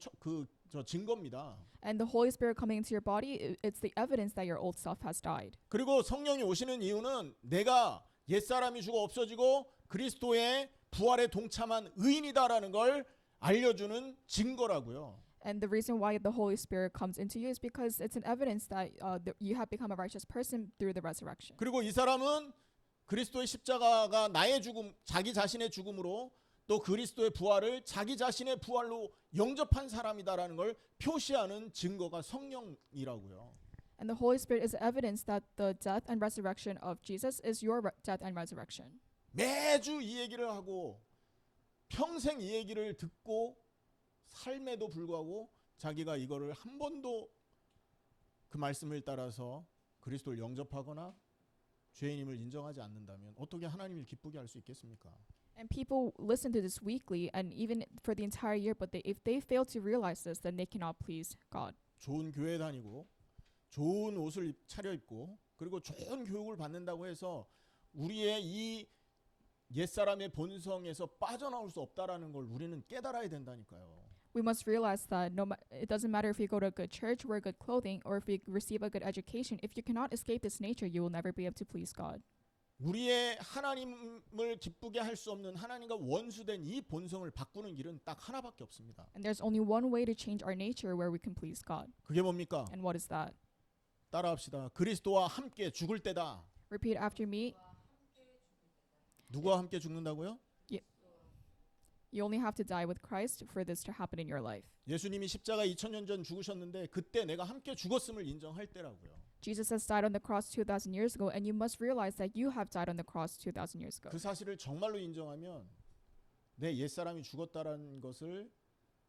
증거입니다. And the Holy Spirit coming into your body, it's the evidence that your old self has died. 그리고 성령이 오시는 이유는 내가 옛사람이 죽어 없어지고 그리스도의 부활에 동참한 의인이다라는 걸 알려주는 증거라고요. And the reason why the Holy Spirit comes into you is because it's an evidence that you have become a righteous person through the resurrection. 그리고 이 사람은 그리스도의 십자가가 나의 죽음, 자기 자신의 죽음으로 또 그리스도의 부활을 자기 자신의 부활로 영접한 사람이다라는 걸 표시하는 증거가 성령이라고요. And the Holy Spirit is evidence that the death and resurrection of Jesus is your death and resurrection. 매주 이 얘기를 하고 평생 이 얘기를 듣고 삶에도 불구하고 자기가 이거를 한 번도 그 말씀을 따라서 그리스도를 영접하거나 죄인임을 인정하지 않는다면 어떻게 하나님을 기쁘게 할 수 있겠습니까? And people listen to this weekly and even for the entire year, but if they fail to realize this, then they cannot please God. 좋은 교회 다니고 좋은 옷을 차려입고 그리고 좋은 교육을 받는다고 해서 우리의 이 옛사람의 본성에서 빠져나올 수 없다라는 걸 우리는 깨달아야 된다니까요. We must realize that it doesn't matter if you go to a good church, wear good clothing, or if you receive a good education. If you cannot escape this nature, you will never be able to please God. 우리의 하나님을 기쁘게 할 수 없는 하나님과 원수된 이 본성을 바꾸는 길은 딱 하나밖에 없습니다. And there's only one way to change our nature where we can please God. 그게 뭡니까? And what is that? 따라합시다. 그리스도와 함께 죽을 때다. Repeat after me. 누구와 함께 죽는다고요? You only have to die with Christ for this to happen in your life. 예수님이 십자가 2000년 전 죽으셨는데 그때 내가 함께 죽었음을 인정할 때라고요. Jesus has died on the cross 2,000 years ago, and you must realize that you have died on the cross 2,000 years ago. 그 사실을 정말로 인정하면 내 옛사람이 죽었다라는 것을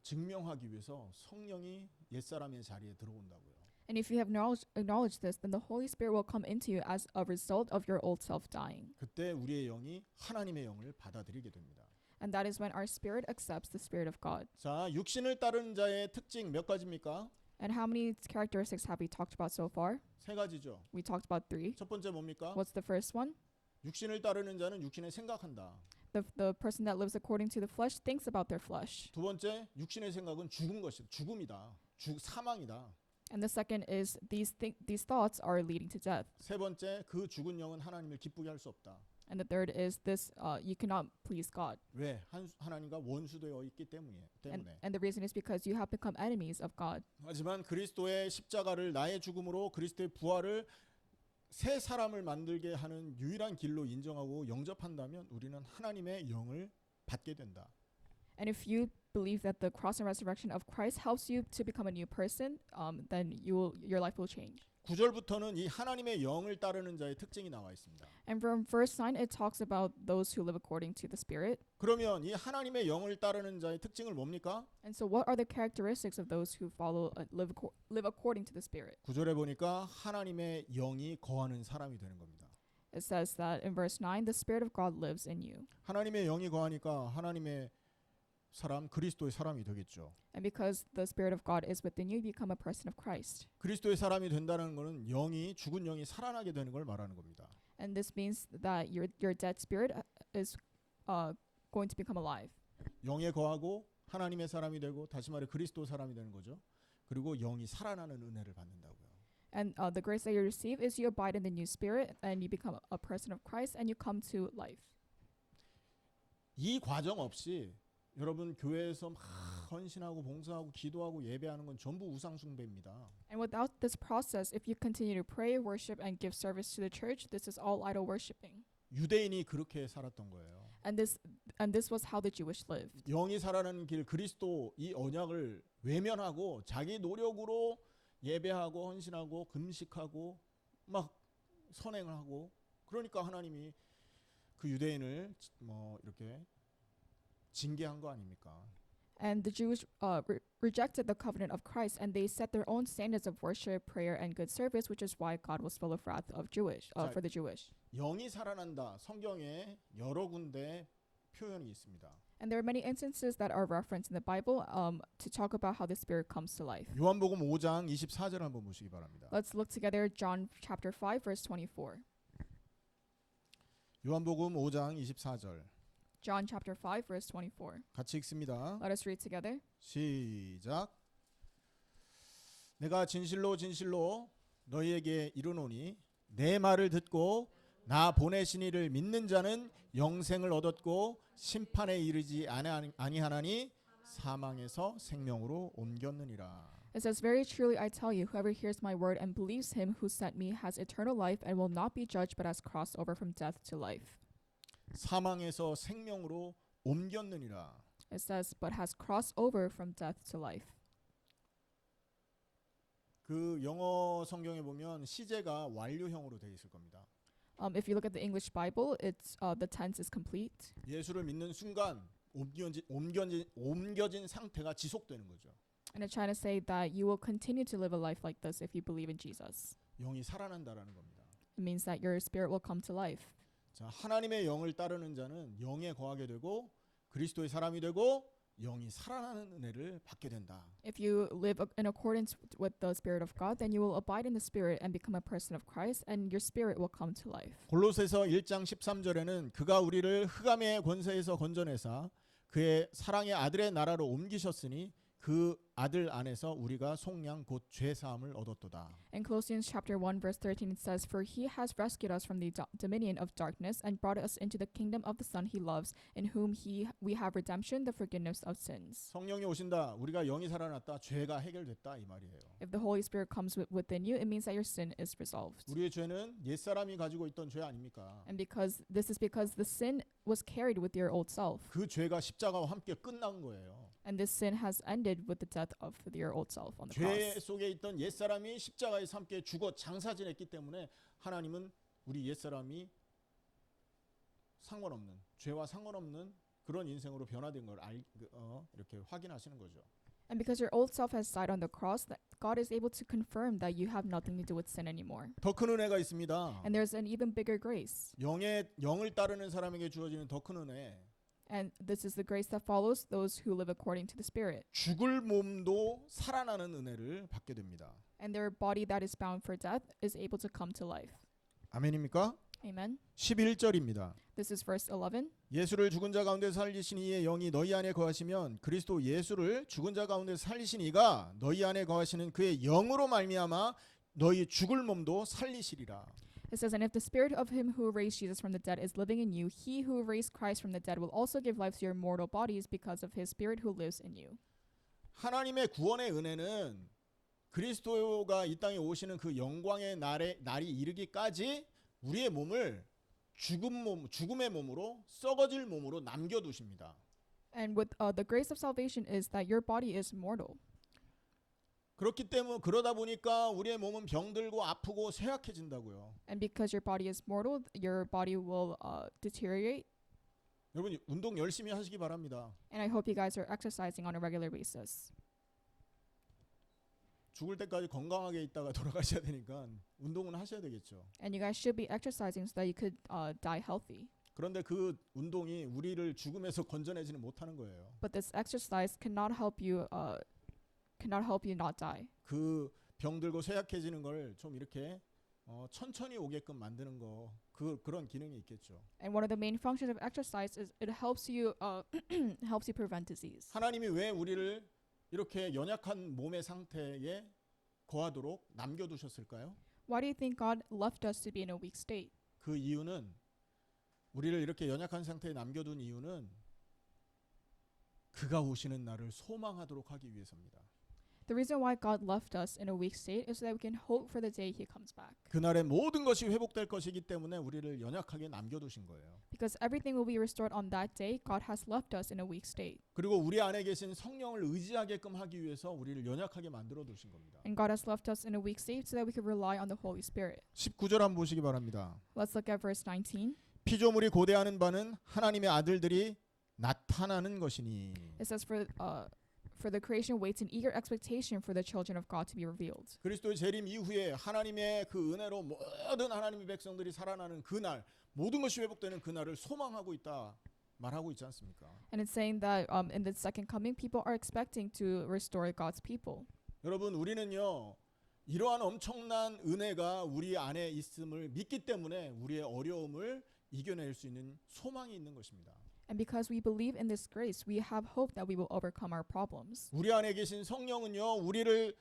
증명하기 위해서 성령이 옛사람의 자리에 들어온다고요. And if you have acknowledged this, then the Holy Spirit will come into you as a result of your old self dying. 그때 우리의 영이 하나님의 영을 받아들이게 됩니다. And that is when our spirit accepts the Spirit of God. 자, 육신을 따르는 자의 특징 몇 가지입니까? And how many characteristics have we talked about so far? 세 가지죠. We talked about 3. 첫 번째 뭡니까? What's the first one? 육신을 따르는 자는 육신에 생각한다. The person that lives according to the flesh thinks about their flesh. 두 번째, 육신의 생각은 죽음이다. 사망이다. And the second is these thoughts are leading to death. 세 번째, 그 죽은 영은 하나님을 기쁘게 할 수 없다. And the third is this you cannot please God. 왜? 하나님과 원수되어 있기 때문에. And the reason is because you have become enemies of God. 하지만 그리스도의 십자가를 나의 죽음으로 그리스도의 부활을 새 사람을 만들게 하는 유일한 길로 인정하고 영접한다면 우리는 하나님의 영을 받게 된다. And if you believe that the cross and resurrection of Christ helps you to become a new person, then your life will change. 9절부터는 이 하나님의 영을 따르는 자의 특징이 나와 있습니다. And from verse 9 it talks about those who live according to the Spirit. 그러면 이 하나님의 영을 따르는 자의 특징은 뭡니까? And so what are the characteristics of those who live according to the Spirit? 9절에 보니까 하나님의 영이 거하는 사람이 되는 겁니다. It says that in verse 9 the Spirit of God lives in you. 하나님의 영이 거하니까 하나님의 사람 그리스도의 사람이 되겠죠. And because the Spirit of God is within you, you become a person of Christ. 그리스도의 사람이 된다는 것은 죽은 영이 살아나게 되는 걸 말하는 겁니다. And this means that your dead spirit is going to become alive. 영에 거하고 하나님의 사람이 되고 다시 말해 그리스도 사람이 되는 거죠. 그리고 영이 살아나는 은혜를 받는다고요. And the grace that you receive is you abide in the new spirit and you become a person of Christ and you come to life. 이 과정 없이 여러분 교회에서 막 헌신하고 봉사하고 기도하고 예배하는 건 전부 우상 숭배입니다. And without this process, if you continue to pray, worship, and give service to the church, this is all idol worshiping. 유대인이 그렇게 살았던 거예요. And this was how the Jewish lived. 영이 살아나는 길 그리스도 이 언약을 외면하고 자기 노력으로 예배하고 헌신하고 금식하고 막 선행을 하고 그러니까 하나님이 그 유대인을 이렇게 징계한 거 아닙니까? And the Jews rejected the covenant of Christ, and they set their own standards of worship, prayer, and good service, which is why God was full of wrath of for the Jewish. 영이 살아난다. 성경에 여러 군데 표현이 있습니다. And there are many instances that are referenced in the Bible to talk about how the Spirit comes to life. 요한복음 5장 24절 한번 보시기 바랍니다. Let's look together John chapter 5 verse 24. 요한복음 5장 24절. John chapter 5 verse 24. 같이 읽습니다. Let us read together. 시작. 내가 진실로 진실로 너희에게 이르노니 내 말을 듣고 나 보내신 이를 믿는 자는 영생을 얻었고 심판에 이르지 아니하나니 사망에서 생명으로 옮겼느니라. It says, "Very truly I tell you, whoever hears my word and believes him who sent me has eternal life and will not be judged but has crossed over from death to life." 사망에서 생명으로 옮겼느니라. It says, "but has crossed over from death to life." 그 영어 성경에 보면 시제가 완료형으로 되어 있을 겁니다. If you look at the English Bible, it's the tense is complete. 예수를 믿는 순간 옮겨진 상태가 지속되는 거죠. And it's trying to say that you will continue to live a life like this if you believe in Jesus. 영이 살아난다라는 겁니다. It means that your spirit will come to life. 자, 하나님의 영을 따르는 자는 영에 거하게 되고 그리스도의 사람이 되고 영이 살아나는 은혜를 받게 된다. If you live in accordance with the Spirit of God, then you will abide in the Spirit and become a person of Christ, and your spirit will come to life. 골로새서 1장 13절에는 그가 우리를 흑암의 권세에서 건져내사 그의 사랑의 아들의 나라로 옮기셨으니 그 아들 안에서 우리가 속량 곧 죄 사함을 얻었도다. In Colossians chapter 1 verse 13 it says, "For he has rescued us from the dominion of darkness and brought us into the kingdom of the Son he loves, in whom we have redemption, the forgiveness of sins." 성령이 오신다. 우리가 영이 살아났다. 죄가 해결됐다 이 말이에요. If the Holy Spirit comes within you, it means that your sin is resolved. 우리의 죄는 옛사람이 가지고 있던 죄 아닙니까? And because the sin was carried with your old self, 그 죄가 십자가와 함께 끝난 거예요. and this sin has ended with the death of your old self on the 죄 cross. 속에 있던 옛사람이 십자가에서 함께 죽어 장사지냈기 때문에 하나님은 우리 옛사람이 상관없는 죄와 상관없는 그런 인생으로 변화된 걸 이렇게 확인하시는 거죠. And because your old self has died on the cross, that God is able to confirm that you have nothing to do with sin anymore. 더 큰 은혜가 있습니다. And there's an even bigger grace. 영을 따르는 사람에게 주어지는 더 큰 은혜. And this is the grace that follows those who live according to the Spirit. 죽을 몸도 살아나는 은혜를 받게 됩니다. And their body that is bound for death is able to come to life. 아멘입니까? Amen. 11절입니다. This is verse 11. 예수를 죽은 자 가운데 살리신 이의 영이 너희 안에 거하시면 그리스도 예수를 죽은 자 가운데 살리신 이가 너희 안에 거하시는 그의 영으로 말미암아 너희 죽을 몸도 살리시리라. It says, "And if the spirit of him who raised Jesus from the dead is living in you, he who raised Christ from the dead will also give life to your mortal bodies because of his spirit who lives in you." 하나님의 구원의 은혜는 그리스도가 이 땅에 오시는 그 영광의 날이 이르기까지 우리의 몸을 죽음의 몸으로 썩어질 몸으로 남겨두십니다. And with the grace of salvation is that your body is mortal. 그렇기 때문에 그러다 보니까 우리의 몸은 병들고 아프고 쇠약해진다고요. And because your body is mortal, your body will deteriorate. 여러분 운동 열심히 하시기 바랍니다. And I hope you guys are exercising on a regular basis. 죽을 때까지 건강하게 있다가 돌아가셔야 되니까 운동은 하셔야 되겠죠. And you guys should be exercising so that you could die healthy. 그런데 그 운동이 우리를 죽음에서 건져내지는 못하는 거예요. But this exercise cannot help you not die. 그 병들고 쇠약해지는 걸 좀 이렇게 천천히 오게끔 만드는 거 그런 기능이 있겠죠. And one of the main functions of exercise is it helps you prevent disease. 하나님이 왜 우리를 이렇게 연약한 몸의 상태에 거하도록 남겨두셨을까요? Why do you think God left us to be in a weak state? 그 이유는 우리를 이렇게 연약한 상태에 남겨둔 이유는 그가 오시는 날을 소망하도록 하기 위해서입니다. The reason why God left us in a weak state is so that we can hope for the day He comes back. 그날에 모든 것이 회복될 것이기 때문에 우리를 연약하게 남겨두신 거예요. Because everything will be restored on that day, God has left us in a weak state. 그리고 우리 안에 계신 성령을 의지하게끔 하기 위해서 우리를 연약하게 만들어 두신 겁니다. And God has left us in a weak state so that we can rely on the Holy Spirit. 19절 한번 보시기 바랍니다. Let's look at verse 19. 피조물이 고대하는 바는 하나님의 아들들이 나타나는 것이니. It says for the creation waits in eager expectation for the children of God to be revealed. 그리스도의 재림 이후에 하나님의 그 은혜로 모든 하나님의 백성들이 살아나는 그날, 모든 것이 회복되는 그날을 소망하고 있다 말하고 있지 않습니까? And it's saying that in the second coming, people are expecting to restore God's people. 여러분 우리는요 이러한 엄청난 은혜가 우리 안에 있음을 믿기 때문에 우리의 어려움을 이겨낼 수 있는 소망이 있는 것입니다. And because we believe in this grace, we have hope that we will overcome our problems. 우리 안에 계신 성령은요 우리를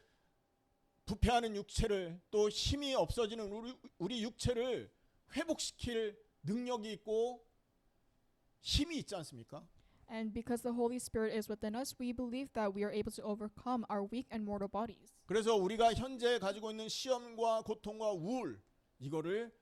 부패하는 육체를 또 힘이 없어지는 우리 육체를 회복시킬 능력이 있고 힘이 있지 않습니까? And because the Holy Spirit is within us, we believe that we are able to overcome our weak and mortal bodies. 그래서 우리가 현재 가지고 있는 시험과 고통과 우울 이거를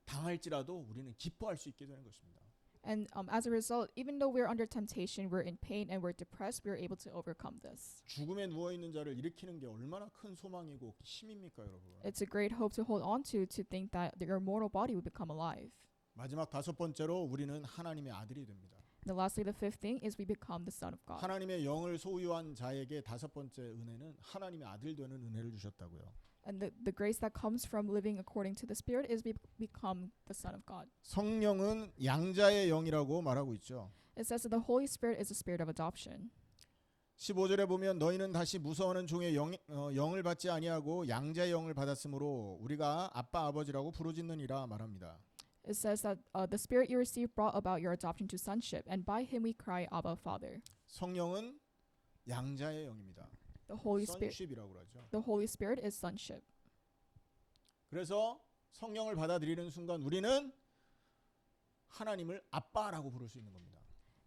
당할지라도 우리는 기뻐할 수 있게 되는 것입니다. And as a result, even though we're under temptation, we're in pain, and we're depressed, we're able to overcome this. 죽음에 누워 있는 자를 일으키는 게 얼마나 큰 소망이고 힘입니까, 여러분? It's a great hope to hold on to think that your mortal body will become alive. 마지막 다섯 번째로 우리는 하나님의 아들이 됩니다. And lastly, the fifth thing is we become the son of God. 하나님의 영을 소유한 자에게 다섯 번째 은혜는 하나님의 아들 되는 은혜를 주셨다고요. And the grace that comes from living according to the Spirit is we become the son of God. 성령은 양자의 영이라고 말하고 있죠. It says that the Holy Spirit is a spirit of adoption. 15절에 보면 너희는 다시 무서워하는 종의 영을 받지 아니하고 양자의 영을 받았으므로 우리가 아빠 아버지라고 부르짖느니라 말합니다. It says that the Spirit you received brought about your adoption to sonship, and by him we cry, Abba, Father. 성령은 양자의 영입니다. The Holy Spirit. sonship이라고 그러죠. The Holy Spirit is sonship. 그래서 성령을 받아들이는 순간 우리는 하나님을 아빠라고 부를 수 있는 겁니다.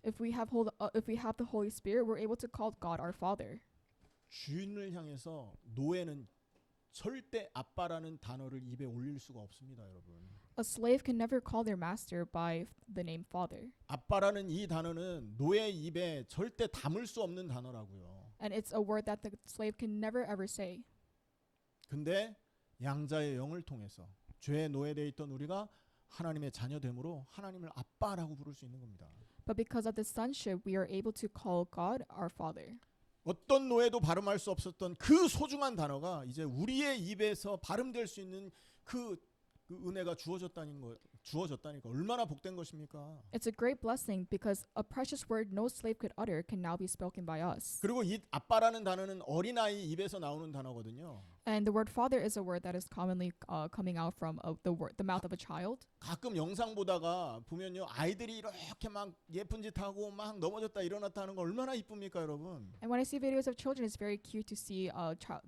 If we have the Holy Spirit, we're able to call God our Father. 주인을 향해서 노예는 절대 아빠라는 단어를 입에 올릴 수가 없습니다, 여러분. A slave can never call their master by the name Father. 아빠라는 이 단어는 노예 입에 절대 담을 수 없는 단어라고요. And it's a word that the slave can never ever say. 근데 양자의 영을 통해서 죄에 노예되어 있던 우리가 하나님의 자녀됨으로 하나님을 아빠라고 부를 수 있는 겁니다. But because of the sonship, we are able to call God our Father. 어떤 노예도 발음할 수 없었던 그 소중한 단어가 이제 우리의 입에서 발음될 수 있는 그 은혜가 주어졌다니까 얼마나 복된 것입니까? It's a great blessing because a precious word no slave could utter can now be spoken by us. 그리고 이 아빠라는 단어는 어린아이 입에서 나오는 단어거든요. And the word father is a word that is commonly coming out from the mouth of a child. 가끔 영상 보다가 보면요 아이들이 이렇게 막 예쁜 짓 하고 막 넘어졌다 일어났다 하는 거 얼마나 이쁩니까, 여러분? And when I see videos of children, it's very cute to see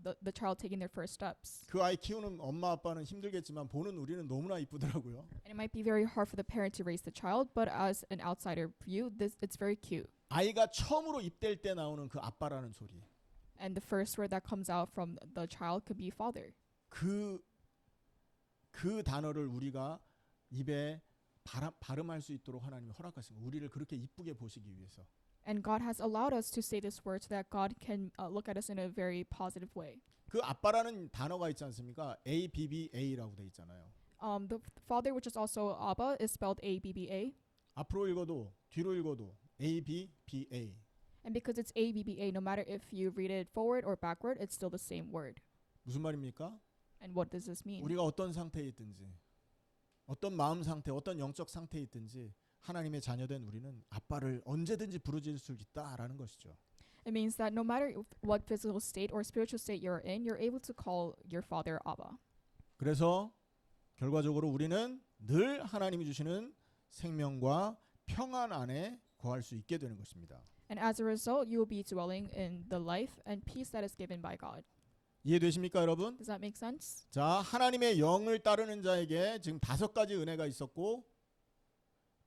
the child taking their first steps. 그 아이 키우는 엄마 아빠는 힘들겠지만 보는 우리는 너무나 이쁘더라고요. And it might be very hard for the parent to raise the child, but as an outsider view, it's very cute. 아이가 처음으로 입댈 때 나오는 그 아빠라는 소리. And the first word that comes out from the child could be father. 그 단어를 우리가 입에 발음할 수 있도록 하나님이 허락하신 우리를 그렇게 이쁘게 보시기 위해서. And God has allowed us to say this word so that God can look at us in a very positive way. 그 아빠라는 단어가 있지 않습니까? ABBA라고 돼 있잖아요. The father, which is also Abba, is spelled ABBA. 앞으로 읽어도 뒤로 읽어도 ABBA. And because it's ABBA, no matter if you read it forward or backward, it's still the same word. 무슨 말입니까? And what does this mean? 우리가 어떤 상태에 있든지 어떤 마음 상태, 어떤 영적 상태에 있든지 하나님의 자녀된 우리는 아빠를 언제든지 부르짖을 수 있다라는 것이죠. It means that no matter what physical state or spiritual state you're in, you're able to call your father Abba. 그래서 결과적으로 우리는 늘 하나님이 주시는 생명과 평안 안에 거할 수 있게 되는 것입니다. And as a result, you will be dwelling in the life and peace that is given by God. 이해되십니까, 여러분? Does that make sense? 자, 하나님의 영을 따르는 자에게 지금 5가지 은혜가 있었고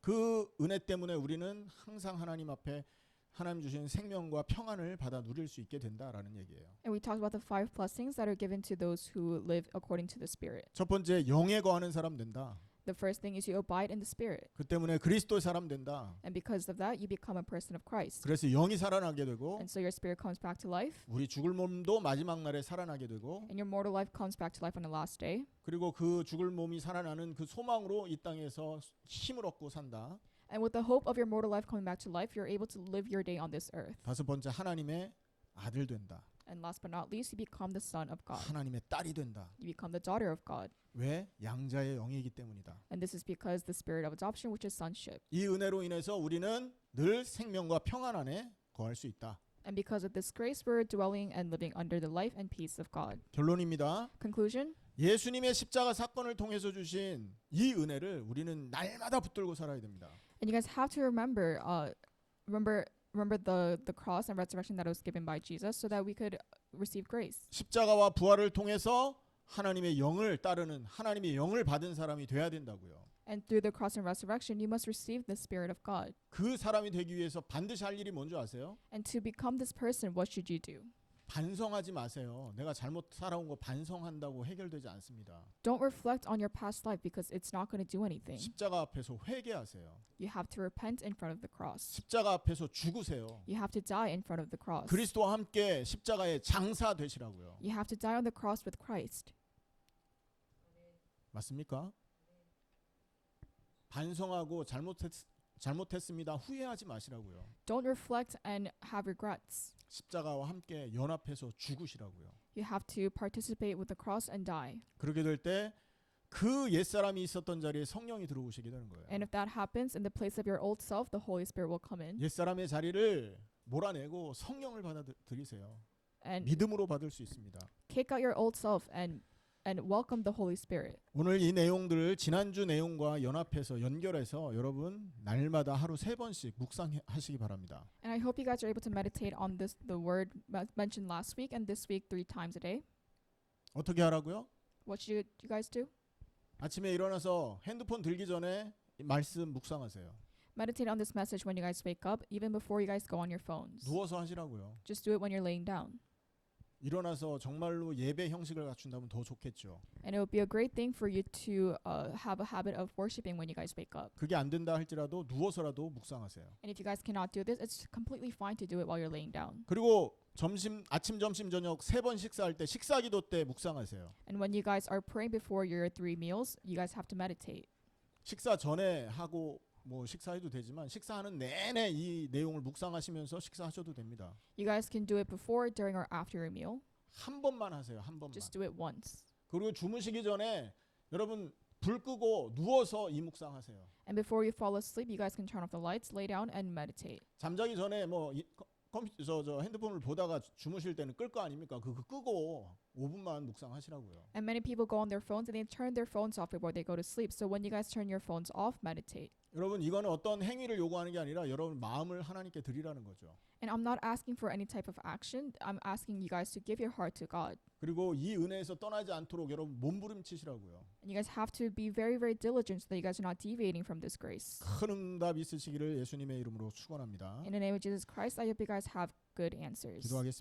그 은혜 때문에 우리는 항상 하나님 앞에 하나님 주신 생명과 평안을 받아 누릴 수 있게 된다라는 얘기예요. And we talked about the 5 blessings that are given to those who live according to the Spirit. 첫 번째, 영에 거하는 사람 된다. The first thing is you abide in the Spirit. 그 때문에 그리스도의 사람 된다. And because of that, you become a person of Christ. 그래서 영이 살아나게 되고 And so your spirit comes back to life. 우리 죽을 몸도 마지막 날에 살아나게 되고 And your mortal life comes back to life on the last day. 그리고 그 죽을 몸이 살아나는 그 소망으로 이 땅에서 힘을 얻고 산다. And with the hope of your mortal life coming back to life, you're able to live your day on this earth. 다섯 번째, 하나님의 아들 된다. And last but not least, you become the son of God. 하나님의 딸이 된다. You become the daughter of God. 왜? 양자의 영이기 때문이다. And this is because the spirit of adoption, which is sonship. 이 은혜로 인해서 우리는 늘 생명과 평안 안에 거할 수 있다. And because of this grace, we're dwelling and living under the life and peace of God. 결론입니다. Conclusion. 예수님의 십자가 사건을 통해서 주신 이 은혜를 우리는 날마다 붙들고 살아야 됩니다. And you guys have to remember the cross and resurrection that was given by Jesus so that we could receive grace. 십자가와 부활을 통해서 하나님의 영을 따르는 하나님의 영을 받은 사람이 돼야 된다고요. And through the cross and resurrection, you must receive the Spirit of God. 그 사람이 되기 위해서 반드시 할 일이 뭔지 아세요? And to become this person, what should you do? 반성하지 마세요. 내가 잘못 살아온 거 반성한다고 해결되지 않습니다. Don't reflect on your past life because it's not going to do anything. 십자가 앞에서 회개하세요. You have to repent in front of the cross. 십자가 앞에서 죽으세요. You have to die in front of the cross. 그리스도와 함께 십자가의 장사 되시라고요. You have to die on the cross with Christ. 맞습니까? 반성하고 잘못했습니다. 후회하지 마시라고요. Don't reflect and have regrets. 십자가와 함께 연합해서 죽으시라고요. You have to participate with the cross and die. 그렇게 될 때 그 옛사람이 있었던 자리에 성령이 들어오시게 되는 거예요. And if that happens, in the place of your old self, the Holy Spirit will come in 옛사람의 자리를 몰아내고 성령을 받아들이세요. and 믿음으로 받을 수 있습니다. kick out your old self and welcome the Holy Spirit. 오늘 이 내용들을 지난주 내용과 연합해서 연결해서 여러분 날마다 하루 3번씩 묵상하시기 바랍니다. And I hope you guys are able to meditate on the word mentioned last week and this week 3 times a day. 어떻게 하라고요? What should you guys do? 아침에 일어나서 핸드폰 들기 전에 이 말씀 묵상하세요. Meditate on this message when you guys wake up, even before you guys go on your phones. 누워서 하시라고요. Just do it when you're laying down. 일어나서 정말로 예배 형식을 갖춘다면 더 좋겠죠. And it would be a great thing for you to have a habit of worshiping when you guys wake up. 그게 안 된다 할지라도 누워서라도 묵상하세요. And if you guys cannot do this, it's completely fine to do it while you're laying down. 그리고 아침, 점심, 저녁 3번 식사할 때 식사기도 때 묵상하세요. And when you guys are praying before your 3 meals, you guys have to meditate. 식사 전에 하고 뭐 식사해도 되지만 식사하는 내내 이 내용을 묵상하시면서 식사하셔도 됩니다. You guys can do it before, during, or after your meal. 한 번만 하세요. 한 번만. Just do it once. 그리고 주무시기 전에 여러분 불 끄고 누워서 이 묵상하세요. And before you fall asleep, you guys can turn off the lights, lay down, and meditate. 잠자기 전에 뭐 컴퓨터 핸드폰을 보다가 주무실 때는 끌 거 아닙니까? 그거 끄고 5분만 묵상하시라고요. And many people go on their phones and they turn their phones off before they go to sleep. So when you guys turn your phones off, meditate. 여러분 이거는 어떤 행위를 요구하는 게 아니라 여러분 마음을 하나님께 드리라는 거죠. And I'm not asking for any type of action. I'm asking you guys to give your heart to God. 그리고 이 은혜에서 떠나지 않도록 여러분 몸부림치시라고요. And you guys have to be very, very diligent so that you guys are not deviating from this grace. 큰 응답 있으시기를 예수님의 이름으로 축원합니다. In the name of Jesus Christ, I hope you guys have good answers. 기도하겠습니다.